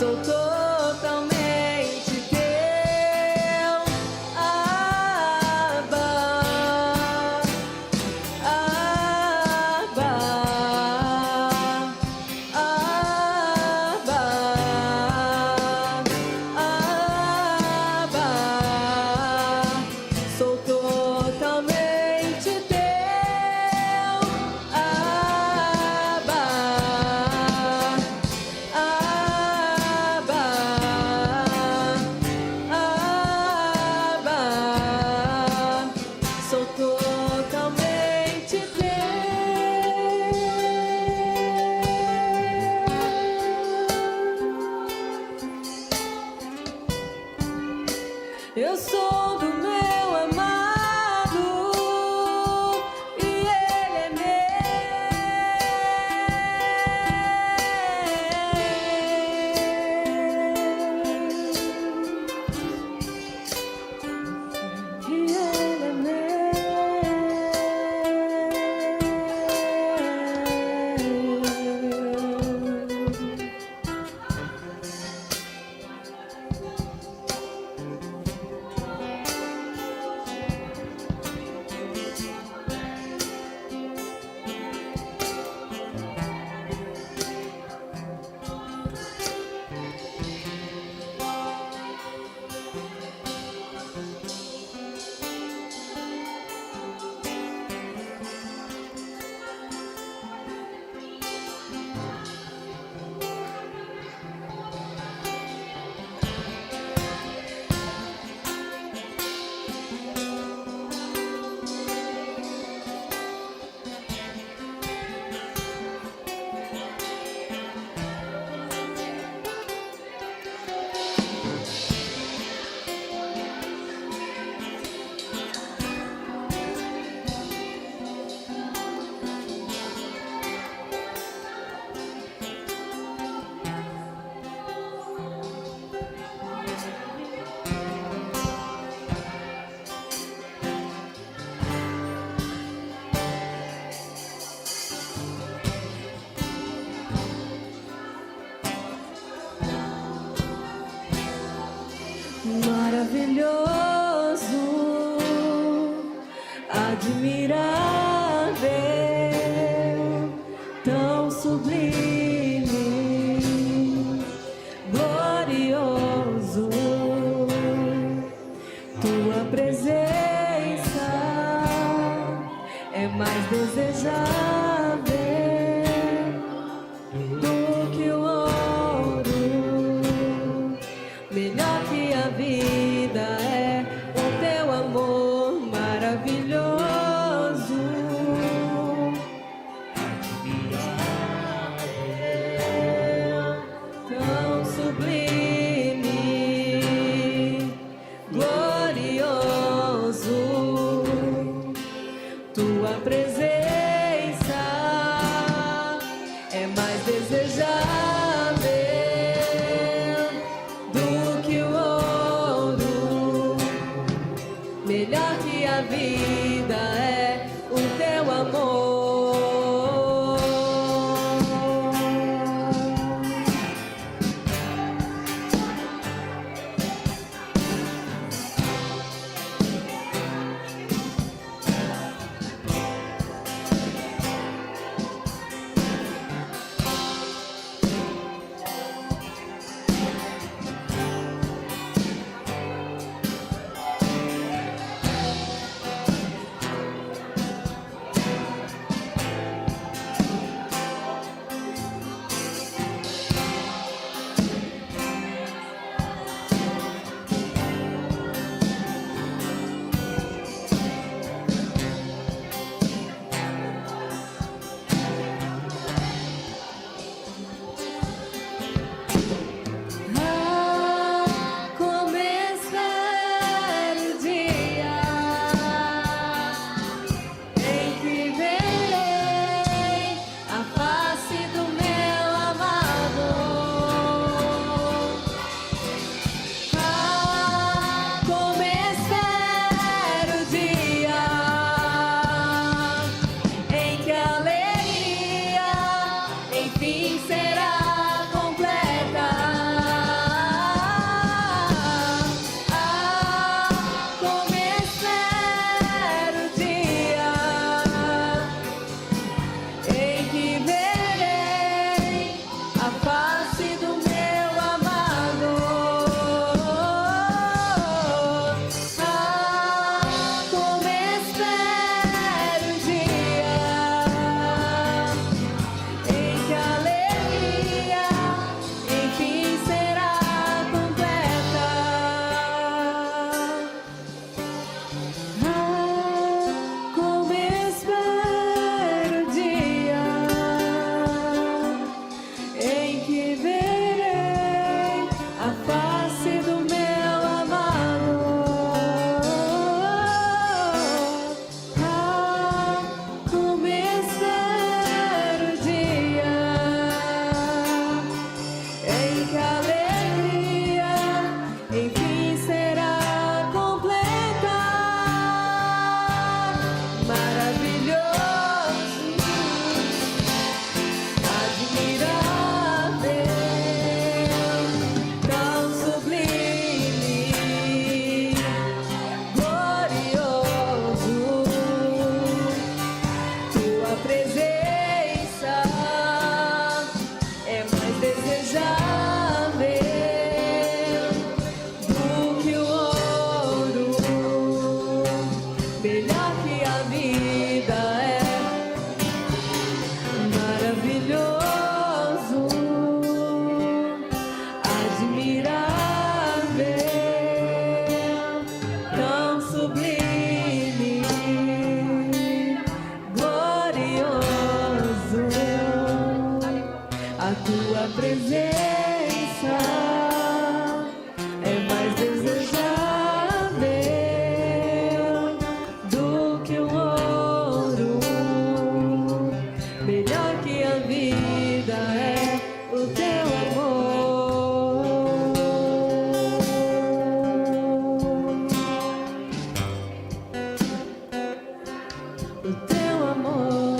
sou totalmente teu, Abba, Abba, Abba, Abba, sou totalmente teu, Abba, Abba, Abba, sou totalmente teu. Eu sou do meu amado e ele é meu. E ele é meu. Maravilhoso, admirável, tão sublime, glorioso, tua presença é mais desejável do que o ouro, melhor que a vida é o teu amor maravilhoso, tão sublime, glorioso, tua presença é mais desejável do que o ouro, melhor que a vida é o teu amor. a face do meu amado. Ah, como espero o dia em que a alegria enfim será completa. Maravilhoso, admirável, tão sublime, glorioso, tua presença é mais desejável do que o ouro, melhor que a vida é. Maravilhoso, admirável, tão sublime, glorioso, a tua presença é mais desejável do que o ouro, melhor que a vida é o teu amor. O teu amor.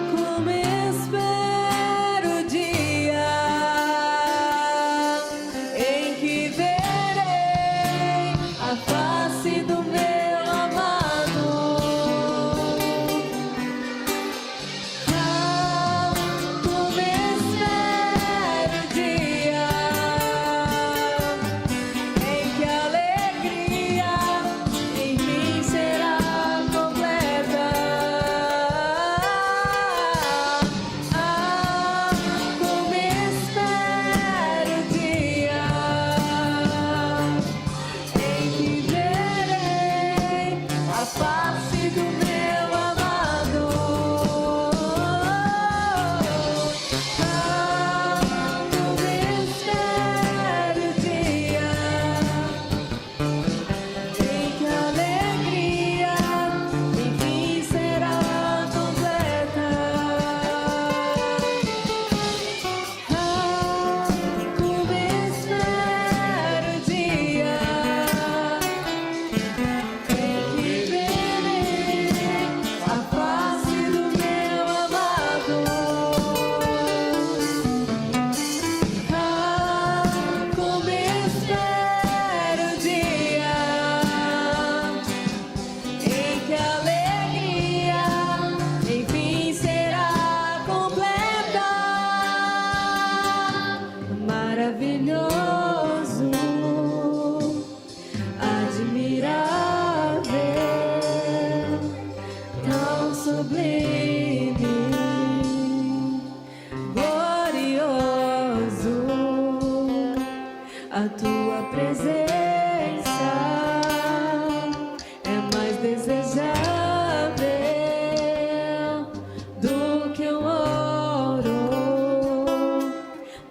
Como espero o dia em que verei a face do meu amado. Ah, como espero o dia em que a alegria enfim será completa. Ah, como espero o dia em que verei a face do meu amado. Ah, como espero o dia em que a alegria enfim será completa. Ah, como espero o dia em que verei a face do meu amado. Ah, como espero o dia em que a alegria enfim será completa. Maravilhoso, admirável, tão sublime, glorioso, a tua presença é mais desejável do que o ouro,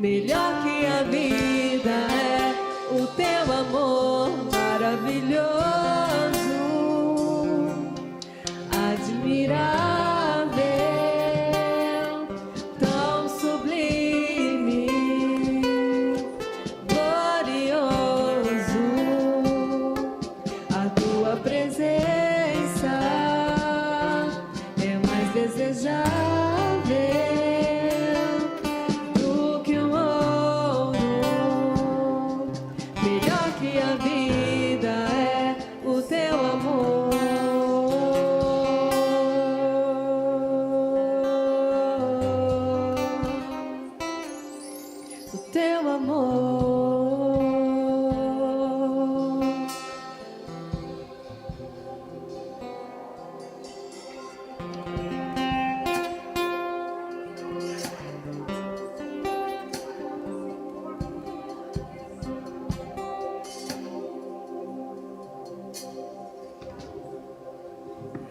melhor que a vida é o teu amor. Maravilhoso, admirável, tão sublime, glorioso, a tua presença é mais desejável do que o ouro, melhor que a vida é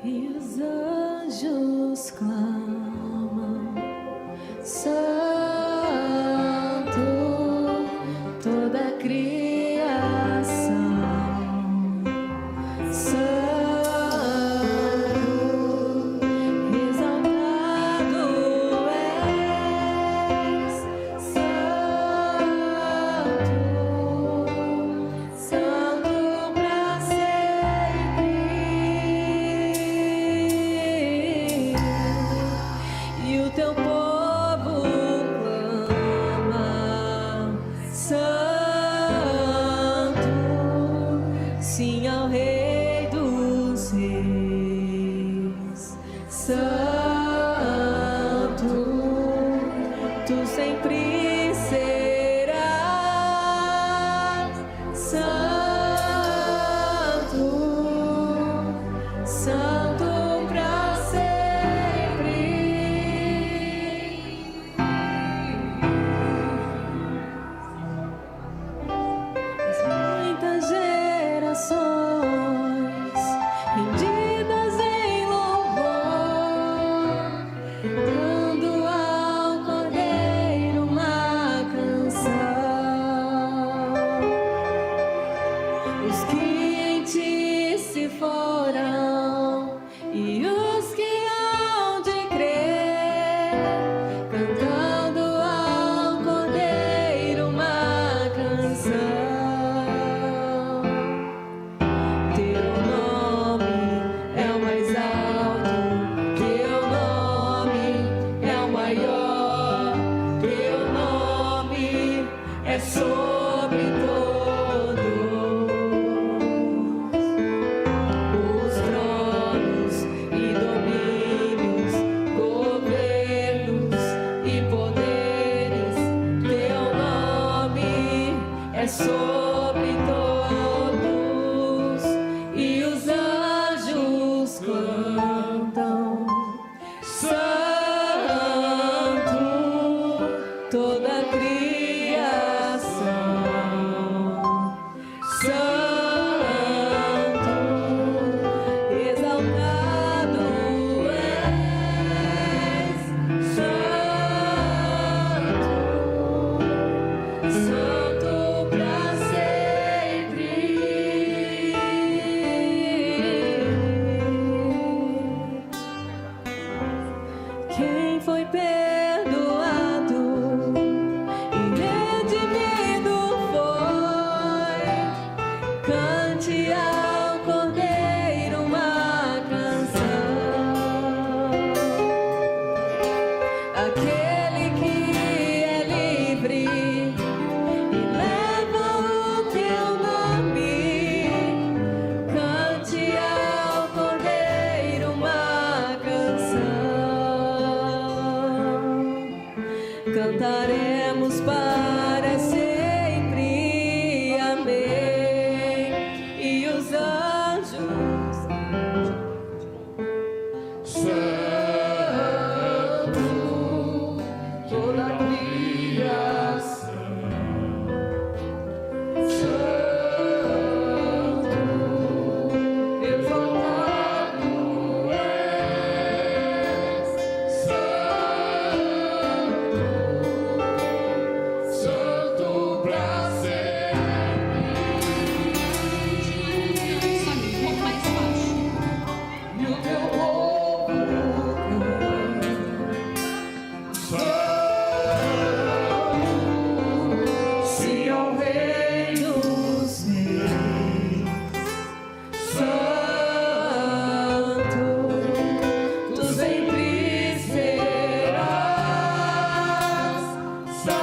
e os anjos clamam, Santo, toda a criação, Santo, exaltado és, Santo, Santo pra sempre. E o teu povo clama, Santo, sim ao Rei dos Reis, Santo, tu sempre serás, Santo, Santo pra sempre. Muitas gerações rendidas em louvor, dando ao Cordeiro uma canção. Os que em ti se foram e os que hão de crer, cantando ao Cordeiro uma canção. Teu nome é o mais alto, teu nome é o maior, teu nome é sobre todos os tronos e domínios, governos e poderes. Teu nome é sobre todos, e os anjos cantam, Santo, toda a criação, Santo, exaltado és, Santo, Santo pra sempre. Quem foi perdoado e redimido foi, cante ao Cordeiro uma canção. Aquele que é livre e leva o teu nome, cante ao Cordeiro uma canção. Cantaremos para sempre, amém. E os anjos, Santo, toda a criação, Santo, exaltado és, Santo, Santo pra sempre. Sobe um pouco mais baixo. E o teu povo Santo, sim ao Rei dos Reis, Santo, tu sempre serás, Santo.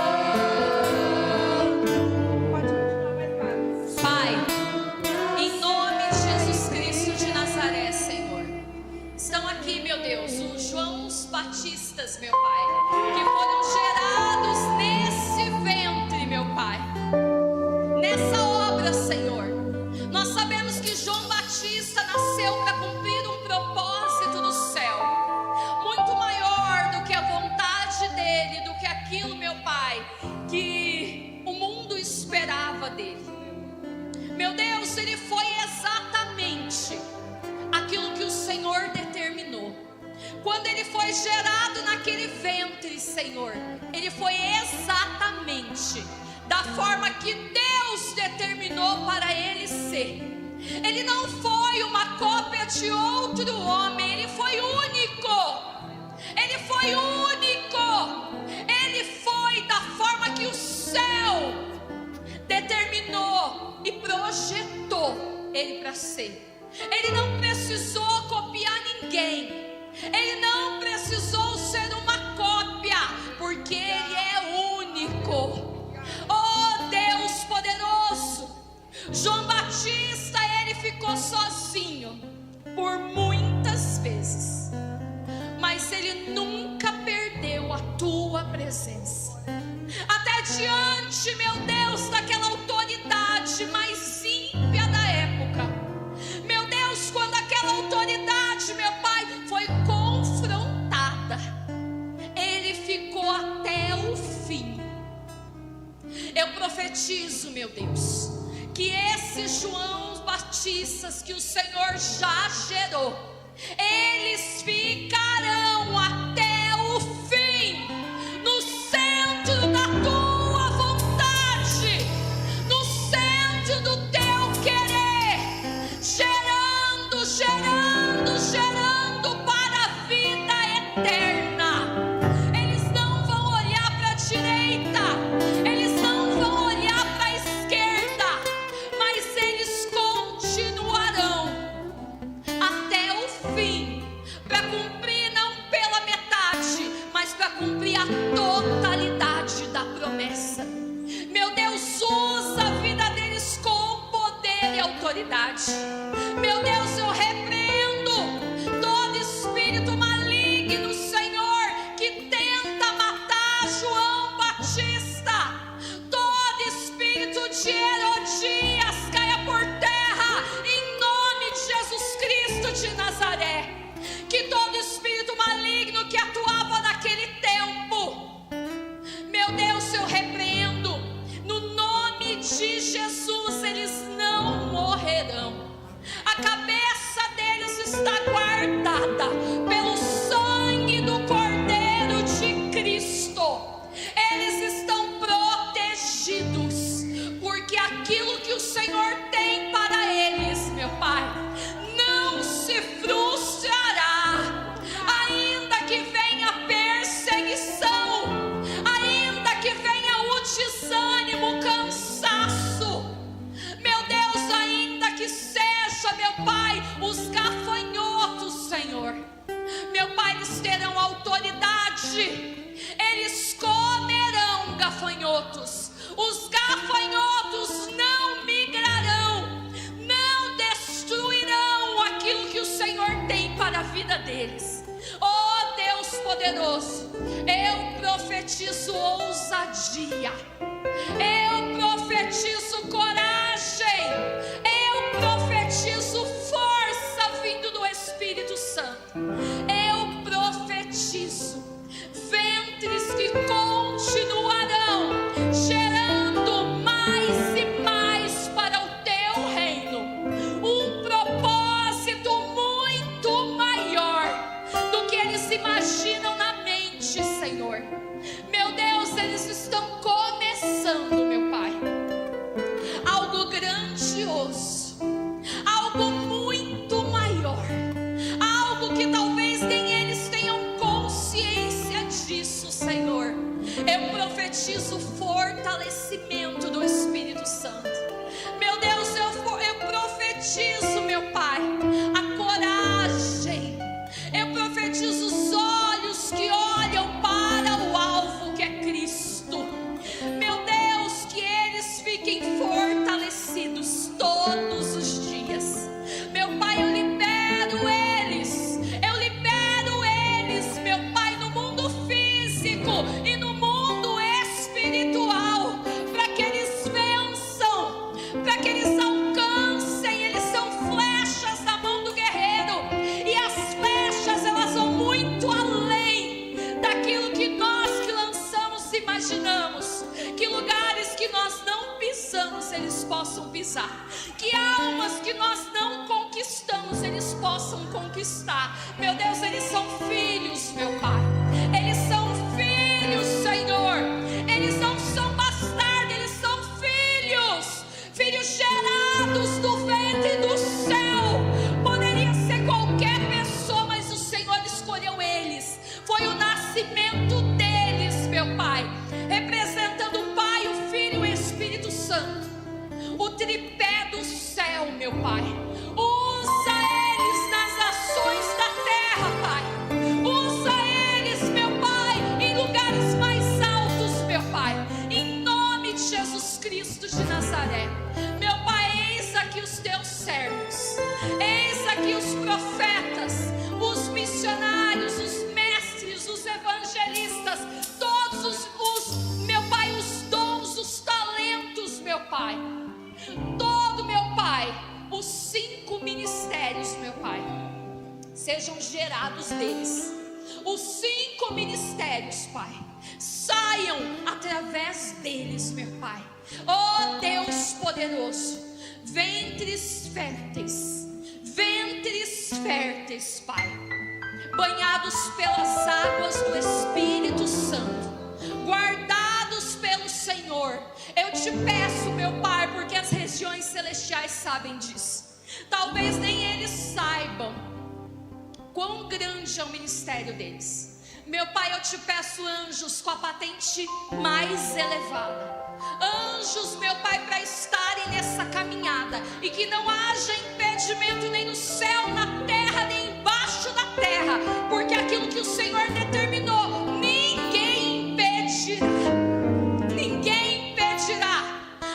Pai, em nome de Jesus Cristo de Nazaré, Senhor, estão aqui, meu Deus, os Joãos Batistas, meu Pai, que foram gerados nesse ventre, meu Pai, nessa obra, Senhor. Nós sabemos que João Batista nasceu para cumprir um propósito do céu, muito maior do que a vontade dele, do que aquilo, meu Pai, que o mundo esperava dele. Meu Deus, ele foi exatamente aquilo que o Senhor foi gerado naquele ventre, Senhor, ele foi exatamente da forma que Deus determinou para ele ser. Ele não foi uma cópia de outro homem, ele foi único. Ele foi único. Ele foi da forma que o céu determinou e projetou ele para ser. Ele não precisou copiar ninguém. Ele não precisou ser uma cópia, porque ele é único. Oh Deus poderoso! João Batista, ele ficou sozinho por muitas vezes, mas ele nunca perdeu a tua presença. Até diante, meu Deus, daquela autoridade mais ímpia da época. Meu Deus, quando aquela autoridade, meu Pai, foi confrontada, ele ficou até o fim. Eu profetizo, meu Deus, que esses João Batistas que o Senhor já gerou, eles ficarão até o fim, no centro da tua vontade, no centro do teu querer, gerando, gerando, gerando para a vida eterna. Eles não vão olhar para a direita, eles não vão olhar para a esquerda, mas eles continuarão até o fim, para cumprir não pela metade, mas para cumprir a totalidade da promessa. Meu Deus, usa a vida deles com poder e autoridade. Meu Deus, eu repreendo todo espírito maligno, Senhor, que tenta matar João Batista. Todo espírito de Herodias caia por terra, em nome de Jesus Cristo de Nazaré. Que todo espírito maligno que atuava naquele tempo, meu Deus, eu repreendo, no nome de Jesus, eles não morrerão. A cabeça deles está guardada pelo sangue do Cordeiro de Cristo. Eles estão protegidos, porque aquilo que o Senhor tem para eles, meu Pai, não se frustrará. Ainda que venha perseguição, ainda que venha o desânimo, o cansaço, meu Deus, ainda que seja, meu Pai, os gafanhotos, Senhor, meu Pai, eles terão autoridade, eles comerão gafanhotos. Os gafanhotos não migrarão, não destruirão aquilo que o Senhor tem para a vida deles. Oh Deus poderoso, eu profetizo ousadia, eu profetizo coragem, eu profetizo força vindo do Espírito Santo. Eu profetizo ventres que continuarão gerando mais e mais para o teu reino, um propósito muito maior do que eles imaginam na mente, Senhor. Meu Deus, eles estão começando, meu Pai, algo grandioso, algo muito maior, algo que talvez nem eles tenham consciência disso, Senhor. Eu profetizo fortalecimento do Espírito Santo. Meu Deus, eu profetizo, meu Pai, a coragem. Eu profetizo os olhos que olham para o alvo, que é Cristo. Meu Deus, que eles fiquem fortalecidos todos os dias. Meu Pai, eu libero eles, meu Pai, no mundo físico e no mundo espiritual, para que eles vençam, para que eles alcancem. Eles são flechas na mão do guerreiro, e as flechas, elas vão muito além daquilo que nós que lançamos imaginamos. Que lugares que nós não pisamos, eles possam pisar. Que almas que nós não conquistamos, eles possam conquistar. Meu Deus, eles são filhos, meu Pai. Pai. Usa eles nas ações da terra, Pai. Usa eles, meu Pai, em lugares mais altos, meu Pai. Em nome de Jesus Cristo de Nazaré. Meu Pai, eis aqui os teus servos. Eis aqui os profetas, os missionários, os mestres, os evangelistas, todos meu Pai, os dons, os talentos, meu Pai. Todo, meu Pai, os 5 ministérios, meu Pai, sejam gerados deles. Os 5 ministérios, Pai, saiam através deles, meu Pai. Oh Deus poderoso, ventres férteis, Pai, banhados pelas águas do Espírito Santo, guardados pelo Senhor. Eu te peço, meu Pai, porque as regiões celestiais sabem disso. Talvez nem eles saibam quão grande é o ministério deles. Meu Pai, eu te peço anjos com a patente mais elevada. Anjos, meu Pai, para estarem nessa caminhada, e que não haja impedimento nem no céu, na terra, nem embaixo da terra, porque aquilo que o Senhor determinou, ninguém impedirá.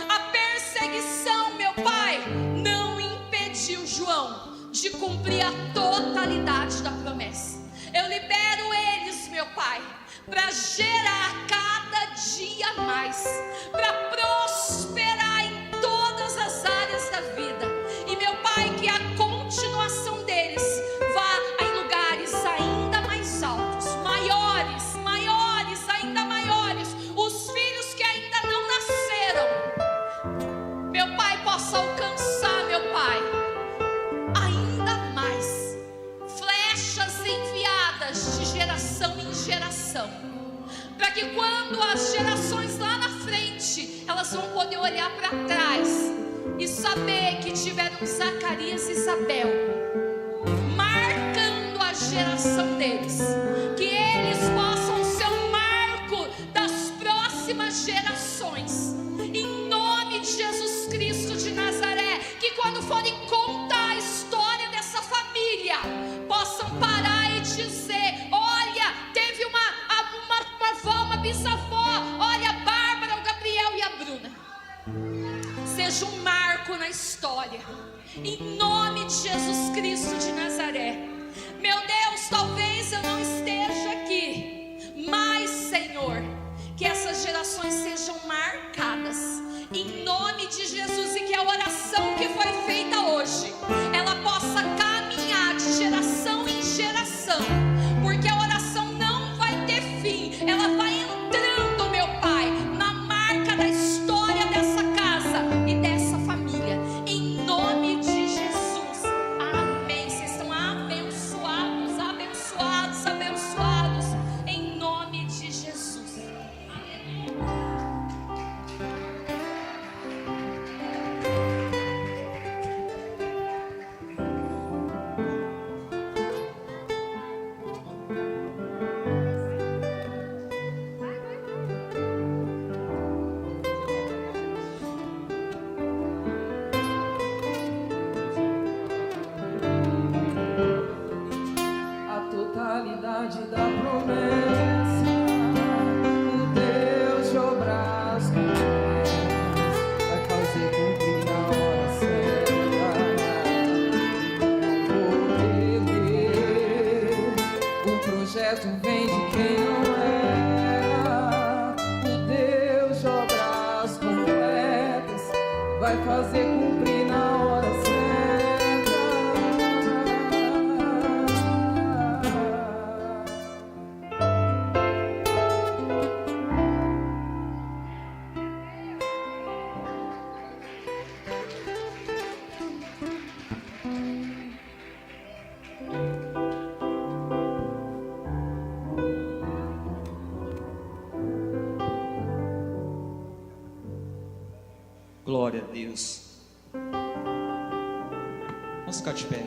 A perseguição, meu Pai, não impediu João de cumprir a totalidade da promessa. Eu libero eles, meu Pai, para gerar cada dia mais, para prosperar em todas as áreas da vida. E, meu Pai, que a continuação deles vá em lugares ainda mais altos, maiores, ainda maiores. Os filhos que ainda não nasceram, meu Pai, possa alcançar, meu Pai, ainda mais flechas enviadas de geração em geração, para que quando as gerações lá na frente, elas vão poder olhar para trás e saber que tiveram Zacarias e Isabel marcando a geração deles, que eles possam ser um marco das próximas gerações, em nome de Jesus Cristo de Nazaré. Que quando forem contar a história dessa família, possam parar e dizer: olha, teve uma avó, uma bisavó, olha, a Bárbara, o Gabriel e a Bruna. Seja um marco na história, em nome de Jesus Cristo de Nazaré. Meu Deus, talvez eu não esteja aqui, mas, Senhor, que essas gerações sejam marcadas, em nome de Jesus, e que a oração que foi feita hoje, ela possa caminhar de geração em geração, porque a oração não vai ter fim, ela vai entrando, meu Pai, na marca da história dessa casa e dessa família, em nome de Jesus, amém. Vocês estão abençoados, abençoados, abençoados, em nome de Jesus. A totalidade da promessa, o Deus de obras completas, vai fazer cumprir na hora certa. Vou perder, o projeto vem de quem não era. O Deus de obras completas vai fazer cumprir na hora certa. Glória a Deus. Vamos ficar de pé.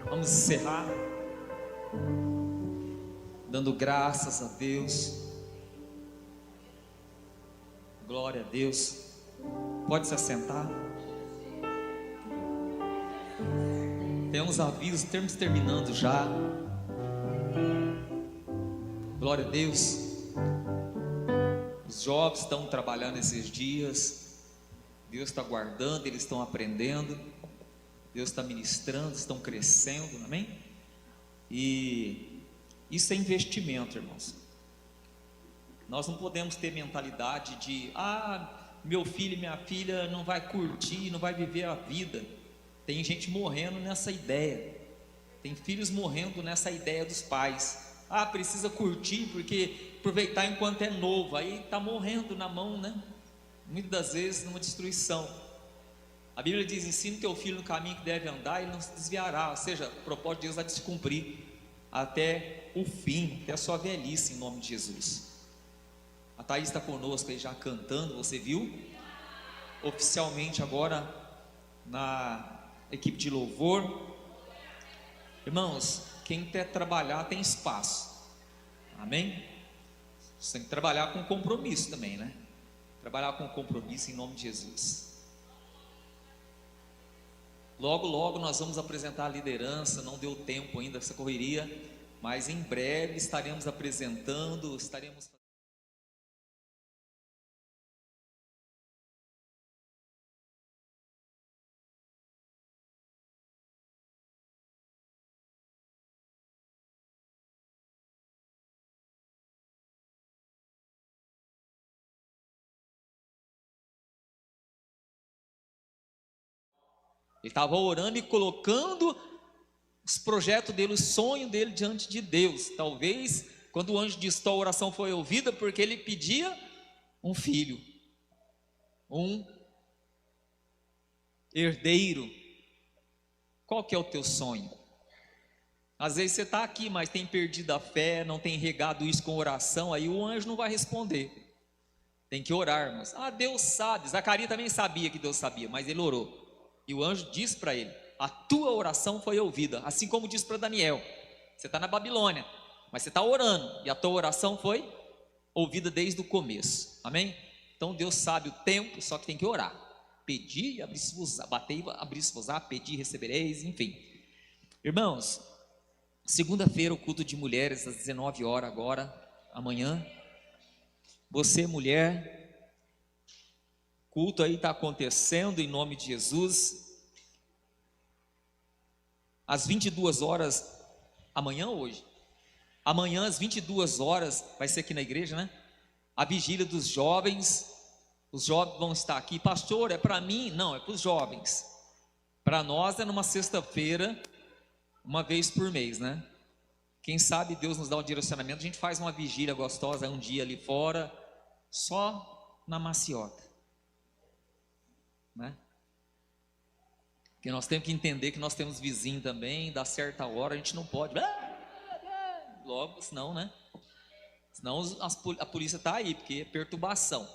Vamos encerrar dando graças a Deus. Glória a Deus. Pode se assentar. Tem uns avisos, estamos terminando já. Glória a Deus. Os jovens estão trabalhando esses dias. Deus está guardando, eles estão aprendendo. Deus está ministrando, estão crescendo, amém? E isso é investimento, irmãos. Nós não podemos ter mentalidade de meu filho e minha filha não vai curtir, não vai viver a vida. Tem gente morrendo nessa ideia. Tem filhos morrendo nessa ideia dos pais. Precisa curtir porque aproveitar enquanto é novo. Aí está morrendo na mão, né? Muitas das vezes numa destruição. A Bíblia diz: ensina teu filho no caminho que deve andar e ele não se desviará. Ou seja, o propósito de Deus vai se cumprir até o fim, até a sua velhice, em nome de Jesus. A Thaís está conosco aí já cantando, você viu? Oficialmente agora na equipe de louvor. Irmãos, quem quer trabalhar tem espaço, amém? Você tem que trabalhar com compromisso também, né? Trabalhar com compromisso em nome de Jesus. Logo, logo nós vamos apresentar a liderança. Não deu tempo ainda essa correria, mas em breve estaremos apresentando, Ele estava orando e colocando os projetos dele, o sonho dele diante de Deus. Talvez quando o anjo disse que a oração foi ouvida, porque ele pedia um filho, um herdeiro. Qual que é o teu sonho? Às vezes você está aqui, mas tem perdido a fé, não tem regado isso com oração, aí o anjo não vai responder. Tem que orar, irmãos. Deus sabe. Zacarias também sabia que Deus sabia, mas ele orou. E o anjo disse para ele: a tua oração foi ouvida. Assim como disse para Daniel: você está na Babilônia, mas você está orando, e a tua oração foi ouvida desde o começo, amém? Então Deus sabe o tempo, só que tem que orar. Pedir e abrir-se-vos-á, bater e abrir-se-vos-á, pedir e recebereis, enfim. Irmãos, segunda-feira o culto de mulheres às 19 horas agora, amanhã. Você, mulher, culto aí está acontecendo em nome de Jesus. Às 22 horas, amanhã ou hoje? Amanhã às 22 horas, vai ser aqui na igreja, né? A vigília dos jovens. Os jovens vão estar aqui. Pastor, é para mim? Não, é para os jovens. Para nós é numa sexta-feira, uma vez por mês, né? Quem sabe Deus nos dá um direcionamento, a gente faz uma vigília gostosa um dia ali fora, só na maciota, né? Porque nós temos que entender que nós temos vizinho também, dá certa hora, a gente não pode logo, senão, né? Senão a polícia está aí, porque é perturbação.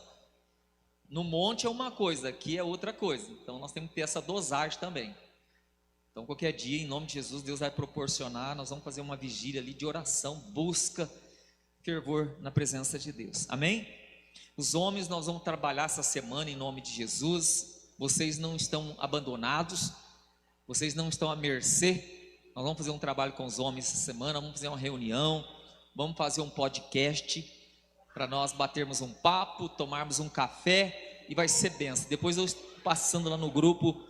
No monte é uma coisa, aqui é outra coisa. Então nós temos que ter essa dosagem também. Então qualquer dia, em nome de Jesus, Deus vai proporcionar. Nós vamos fazer uma vigília ali de oração, busca, fervor na presença de Deus, amém? Os homens, nós vamos trabalhar essa semana em nome de Jesus. Vocês não estão abandonados, vocês não estão à mercê. Nós vamos fazer um trabalho com os homens essa semana, vamos fazer uma reunião, vamos fazer um podcast para nós batermos um papo, tomarmos um café e vai ser benção. Depois eu estou passando lá no grupo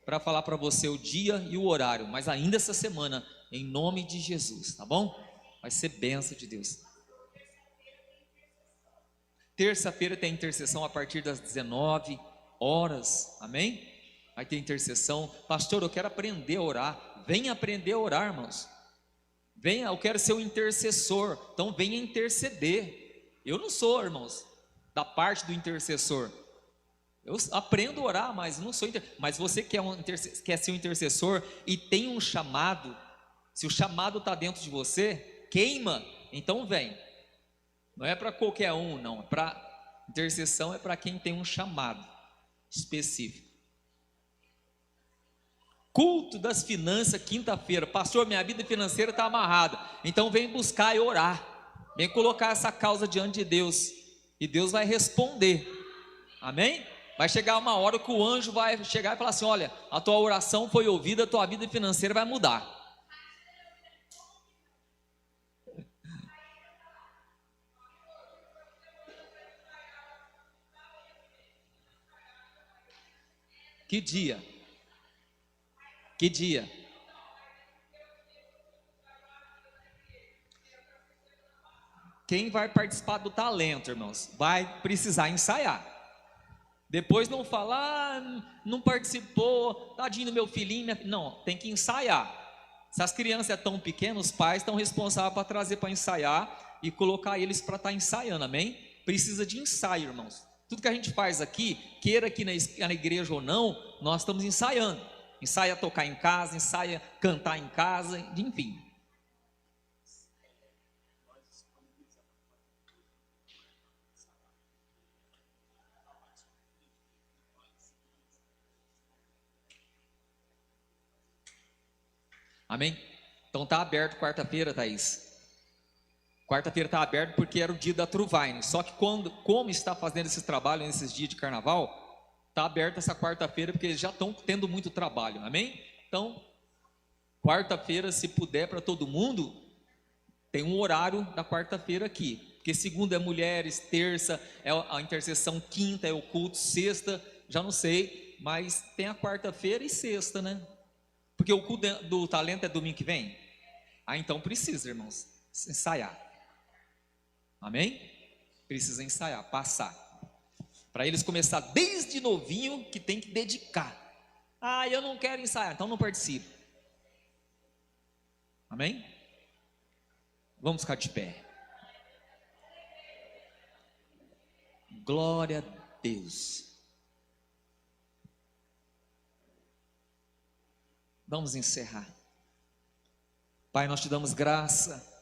para falar para você o dia e o horário, mas ainda essa semana, em nome de Jesus, tá bom? Vai ser benção de Deus. Terça-feira tem intercessão a partir das 19 horas, amém? Vai ter intercessão. Pastor, eu quero aprender a orar. Venha aprender a orar, irmãos. Venha, eu quero ser um intercessor. Então venha interceder. Eu não sou, irmãos, da parte do intercessor. Eu aprendo a orar, mas não sou mas você quer ser um intercessor e tem um chamado. Se o chamado está dentro de você, queima, então vem. Não é para qualquer um, não. Intercessão é para quem tem um chamado específico. Culto das finanças, quinta-feira. Pastor, minha vida financeira está amarrada. Então vem buscar e orar. Vem colocar essa causa diante de Deus. E Deus vai responder. Amém? Vai chegar uma hora que o anjo vai chegar e falar assim: olha, a tua oração foi ouvida, a tua vida financeira vai mudar. Que dia? Que dia? Quem vai participar do talento, irmãos, vai precisar ensaiar. Depois não falar, não participou, tadinho do meu filhinho. Não, tem que ensaiar. Se as crianças são tão pequenas, os pais estão responsáveis para trazer para ensaiar e colocar eles para estar ensaiando, amém? Precisa de ensaio, irmãos. Tudo que a gente faz aqui, queira aqui na igreja ou não, nós estamos ensaiando. Ensaia tocar em casa, ensaia cantar em casa, enfim. Amém? Então está aberto quarta-feira, Thaís. Quarta-feira está aberto porque era o dia da Truvine. Só que como está fazendo esse trabalho nesses dias de carnaval, está aberto essa quarta-feira porque eles já estão tendo muito trabalho. Amém? Então, quarta-feira, se puder para todo mundo, tem um horário da quarta-feira aqui. Porque segunda é mulheres, terça é a intercessão, quinta é o culto, sexta, já não sei, mas tem a quarta-feira e sexta, né? Porque o culto do talento é domingo que vem? Então precisa, irmãos, ensaiar. Amém? Precisa ensaiar, passar. Para eles começar desde novinho, que tem que dedicar. Ah, eu não quero ensaiar, então não participo. Amém? Vamos ficar de pé. Glória a Deus. Vamos encerrar. Pai, nós te damos graça.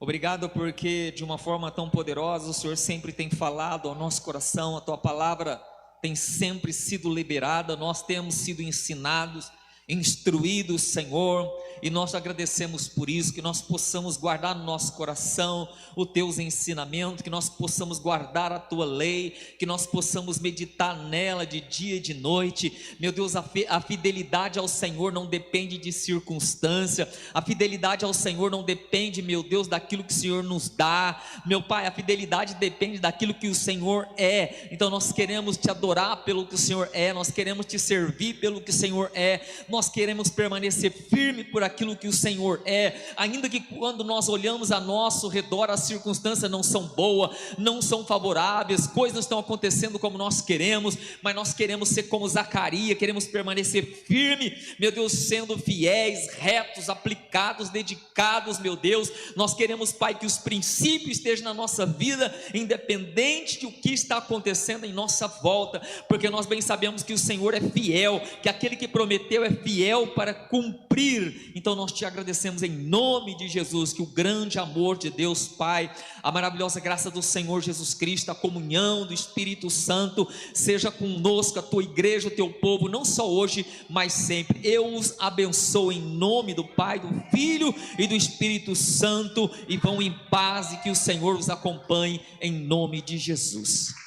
Obrigado porque de uma forma tão poderosa o Senhor sempre tem falado ao nosso coração. A tua palavra tem sempre sido liberada. Nós temos sido ensinados, instruídos, Senhor, e nós agradecemos por isso, que nós possamos guardar no nosso coração os teus ensinamentos, que nós possamos guardar a tua lei, que nós possamos meditar nela de dia e de noite. Meu Deus, a fidelidade ao Senhor não depende de circunstância, a fidelidade ao Senhor não depende, meu Deus, daquilo que o Senhor nos dá. Meu Pai, a fidelidade depende daquilo que o Senhor é. Então nós queremos te adorar pelo que o Senhor é, nós queremos te servir pelo que o Senhor é, nós queremos permanecer firme por aquilo que o Senhor é, ainda que quando nós olhamos a nosso redor, as circunstâncias não são boas, não são favoráveis, coisas não estão acontecendo como nós queremos, mas nós queremos ser como Zacarias, queremos permanecer firme, meu Deus, sendo fiéis, retos, aplicados, dedicados, meu Deus. Nós queremos, Pai, que os princípios estejam na nossa vida, independente de o que está acontecendo em nossa volta, porque nós bem sabemos que o Senhor é fiel, que aquele que prometeu é fiel para cumprir. Então nós te agradecemos em nome de Jesus, que o grande amor de Deus Pai, a maravilhosa graça do Senhor Jesus Cristo, a comunhão do Espírito Santo seja conosco, a tua igreja, o teu povo, não só hoje, mas sempre. Eu os abençoo em nome do Pai, do Filho e do Espírito Santo, e vão em paz, e que o Senhor os acompanhe em nome de Jesus.